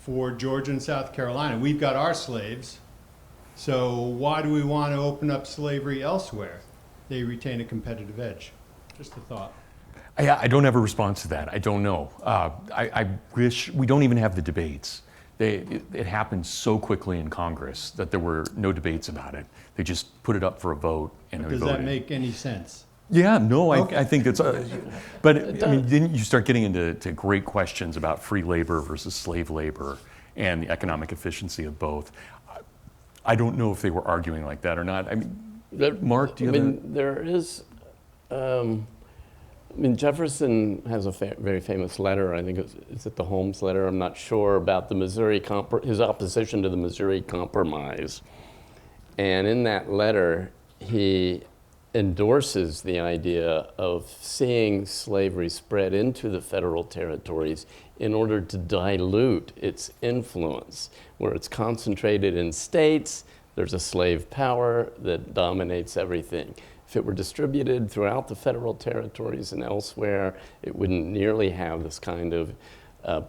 for Georgia and South Carolina? We've got our slaves, so why do we want to open up slavery elsewhere? They retain a competitive edge. Just a thought. I don't have a response to that. I don't know. I wish we don't even have the debates. It happened so quickly in Congress that there were no debates about it. They just put it up for a vote and Does we voted. that make any sense? Yeah, no, Okay. I think it's, but I mean, didn't you start getting into great questions about free labor versus slave labor and the economic efficiency of both? I don't know if they were arguing like that or not. I mean, Mark, do you have there is, Jefferson has a very famous letter, I think it's at the Holmes letter, I'm not sure, about the Missouri, his opposition to the Missouri Compromise. And in that letter, he endorses the idea of seeing slavery spread into the federal territories in order to dilute its influence. Where it's concentrated in states, there's a slave power that dominates everything. If it were distributed throughout the federal territories and elsewhere, it wouldn't nearly have this kind of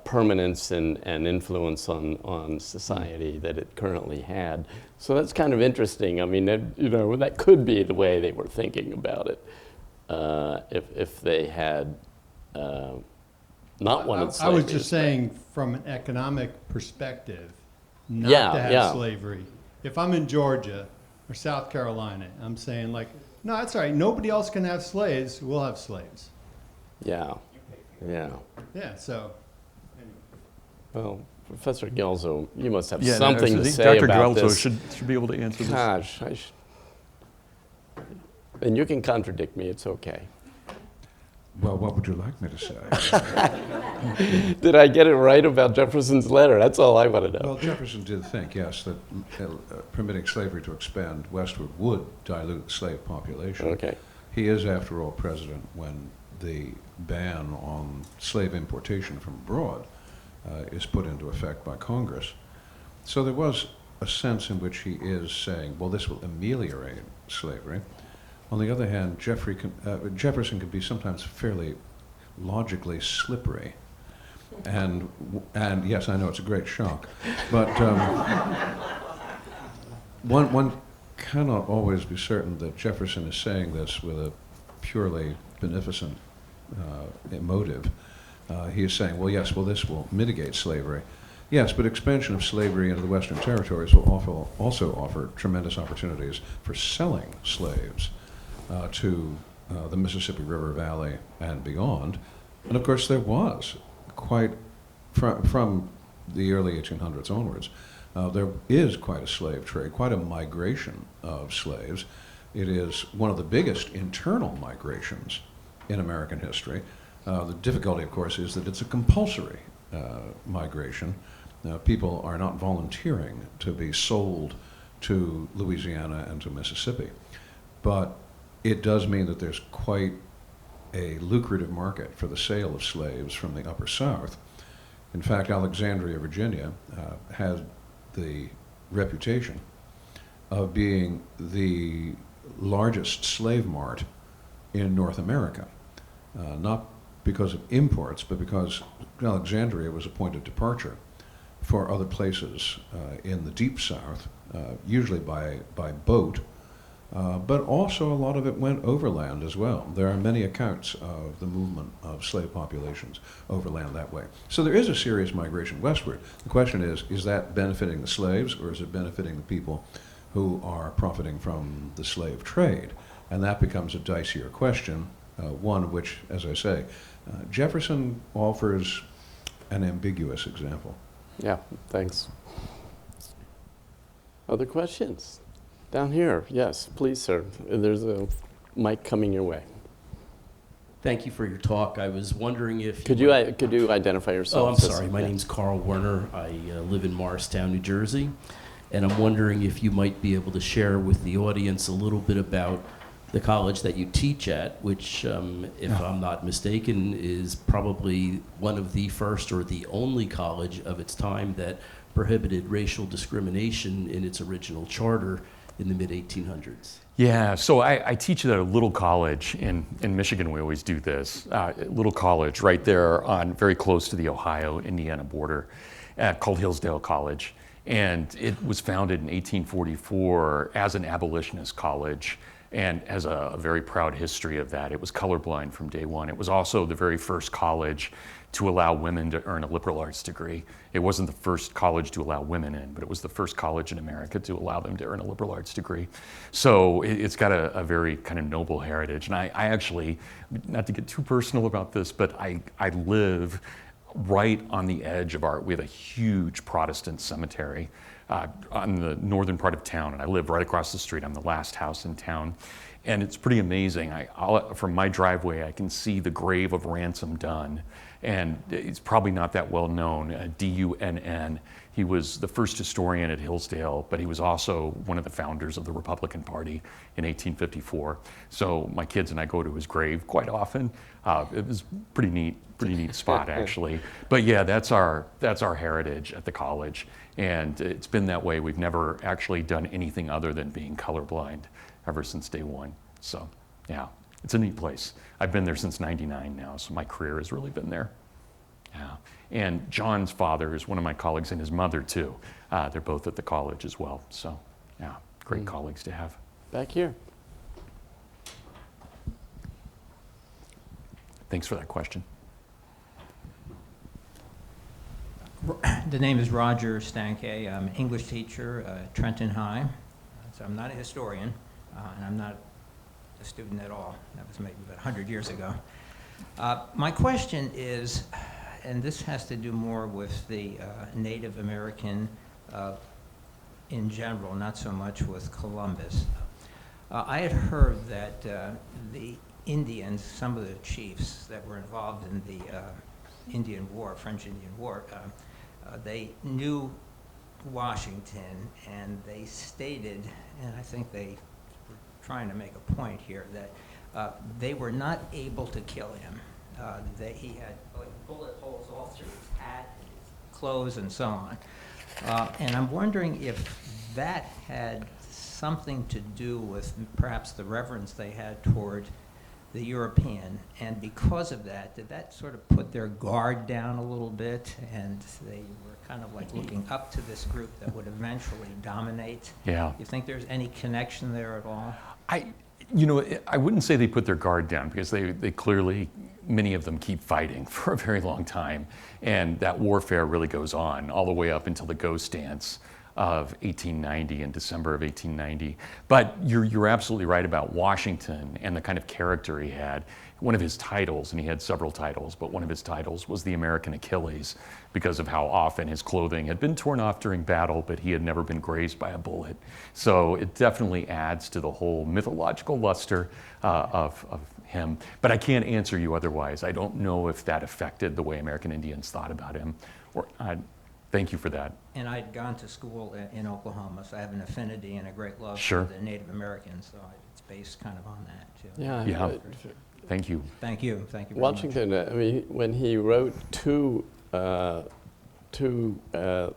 permanence and influence on society that it currently had. So that's kind of interesting. I mean, that could be the way they were thinking about it if they had not wanted slavery. I was just saying from an economic perspective, not to have Yeah. slavery. If I'm in Georgia or South Carolina, I'm saying like, no, that's all right. Nobody else can have slaves. We'll have slaves. Yeah. Yeah, so. Well, Professor Gelzo, you must have Yeah, something to say Dr. about Guelzo this. should be able to answer this. Gosh, and you can contradict me, it's okay. Well, what would you like me to say? Did I get it right about Jefferson's letter? That's all I want to know. Well, Jefferson did think, yes, that permitting slavery to expand westward would dilute the slave population. Okay. He is, after all, president when the ban on slave importation from abroad is put into effect by Congress. So there was a sense in which he is saying, well, this will ameliorate slavery. On the other hand, Jefferson could be sometimes fairly logically slippery. And yes, I know it's a great shock, but one cannot always be certain that Jefferson is saying this with a purely beneficent motive. He is saying, well, yes, this will mitigate slavery. Yes, but expansion of slavery into the Western territories will also offer tremendous opportunities for selling slaves to the Mississippi River Valley and beyond. And of course, there was quite, from the early 1800s onwards, there is quite a slave trade, quite a migration of slaves. It is one of the biggest internal migrations in American history. The difficulty, of course, is that it's a compulsory migration. People are not volunteering to be sold to Louisiana and to Mississippi. But it does mean that there's quite a lucrative market for the sale of slaves from the Upper South. In fact, Alexandria, Virginia, had the reputation of being the largest slave mart in North America, not because of imports, but because Alexandria was a point of departure for other places in the Deep South, usually by boat, but also a lot of it went overland as well. There are many accounts of the movement of slave populations overland that way. So there is a serious migration westward. The question is that benefiting the slaves, or is it benefiting the people who are profiting from the slave trade? And that becomes a dicier question, one which, as I say, Jefferson offers an ambiguous example. Yeah, thanks. Other questions? Down here, yes, please, sir. There's a mic coming your way. Thank you for your talk. I was wondering if Could you identify yourself? Oh, I'm sorry. My name's Carl Werner. I live in Morristown, New Jersey, and I'm wondering if you might be able to share with the audience a little bit about the college that you teach at, which, if I'm not mistaken, is probably one of the first or the only college of its time that prohibited racial discrimination in its original charter in the mid-1800s. Yeah, so I teach at a little college in Michigan. We always do this. Little college right there on very close to the Ohio-Indiana border called Hillsdale College. And it was founded in 1844 as an abolitionist college and has a very proud history of that. It was colorblind from day one. It was also the very first college to allow women to earn a liberal arts degree. It wasn't the first college to allow women in, but it was the first college in America to allow them to earn a liberal arts degree. So it's got a very kind of noble heritage. And I actually, not to get too personal about this, but I live right on the edge of we have a huge Protestant cemetery on the northern part of town, and I live right across the street. I'm the last house in town. And it's pretty amazing. From my driveway, I can see the grave of Ransom Dunn. And it's probably not that well known, D-U-N-N. He was the first historian at Hillsdale, but he was also one of the founders of the Republican Party in 1854. So my kids and I go to his grave quite often. It was pretty neat spot actually. But yeah, that's our heritage at the college. And it's been that way. We've never actually done anything other than being colorblind ever since day one. So yeah, it's a neat place. I've been there since '99 now, so my career has really been there. Yeah. And John's father is one of my colleagues, and his mother too. They're both at the college as well. So yeah, great colleagues to have. Back here. Thanks for that question. The name is Roger Stanke. I'm an English teacher at Trenton High. So I'm not a historian, and I'm not a student at all. That was maybe about 100 years ago. My question is, and this has to do more with the Native American in general, not so much with Columbus. I had heard that the Indians, some of the chiefs that were involved in the Indian War, French Indian War, they knew Washington, and they stated, and I think they were trying to make a point here, that they were not able to kill him. He had like bullet holes all through his hat, and his clothes, and so on. And I'm wondering if that had something to do with perhaps the reverence they had toward the European, and because of that, did that sort of put their guard down a little bit, and they were kind of like looking up to this group that would eventually dominate? Yeah. You think there's any connection there at all? I wouldn't say they put their guard down, because they clearly, many of them keep fighting for a very long time, and that warfare really goes on all the way up until the Ghost Dance of 1890, in December of 1890. But you're absolutely right about Washington and the kind of character he had. One of his titles, and he had several titles, but one of his titles was the American Achilles, because of how often his clothing had been torn off during battle, but he had never been grazed by a bullet. So it definitely adds to the whole mythological luster of him. But I can't answer you otherwise. I don't know if that affected the way American Indians thought about him. Thank you for that. And I'd gone to school in Oklahoma, so I have an affinity and a great love Sure. for the Native Americans, so it's based kind of on that, too. Yeah. Thank you. Thank you. Thank you very Washington, much. I mean, when he wrote two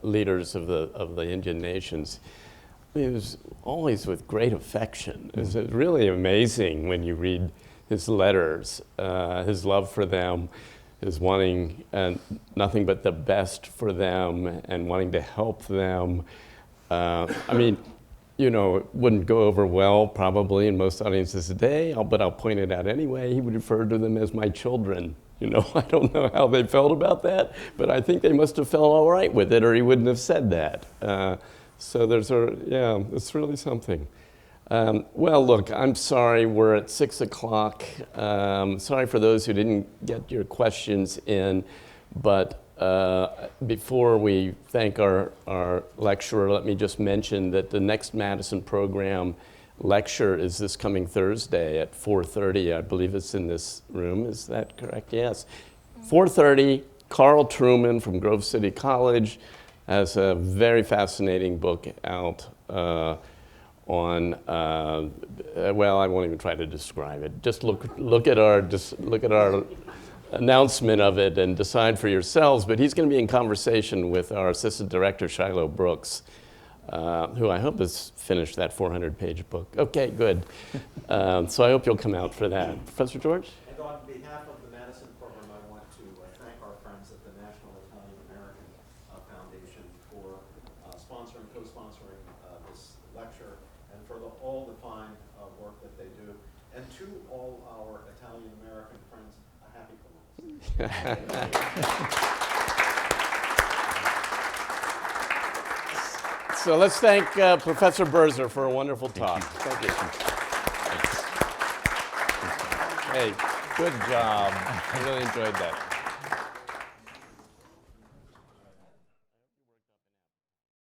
leaders of the Indian nations, it was always with great affection. It's really amazing when you read his letters, his love for them, his wanting nothing but the best for them and wanting to help them. I mean, you know, it wouldn't go over well probably in most audiences today, but I'll point it out anyway. He would refer to them as my children. You know, I don't know how they felt about that, but I think they must have felt all right with it, or he wouldn't have said that. So it's really something. Well, look, I'm sorry, we're at 6 o'clock. Sorry for those who didn't get your questions in, but before we thank our lecturer, let me just mention that the next Madison program lecture is this coming Thursday at 4:30. I believe it's in this room. Is that correct? Yes. 4:30, Carl Truman from Grove City College has a very fascinating book out on, well, I won't even try to describe it. Just look at our announcement of it and decide for yourselves. But he's going to be in conversation with our assistant director, Shiloh Brooks, who I hope has finished that 400-page book. Okay, good. So I hope you'll come out for that. Professor George? And on behalf of the Madison Program, I want to thank our friends at the National Italian American Foundation for sponsoring, co-sponsoring this lecture, and for all the fine work that they do. And to all our Italian American friends, a happy Columbus. So let's thank Professor Birzer for a wonderful talk. Thank you. Hey, good job. I really enjoyed that.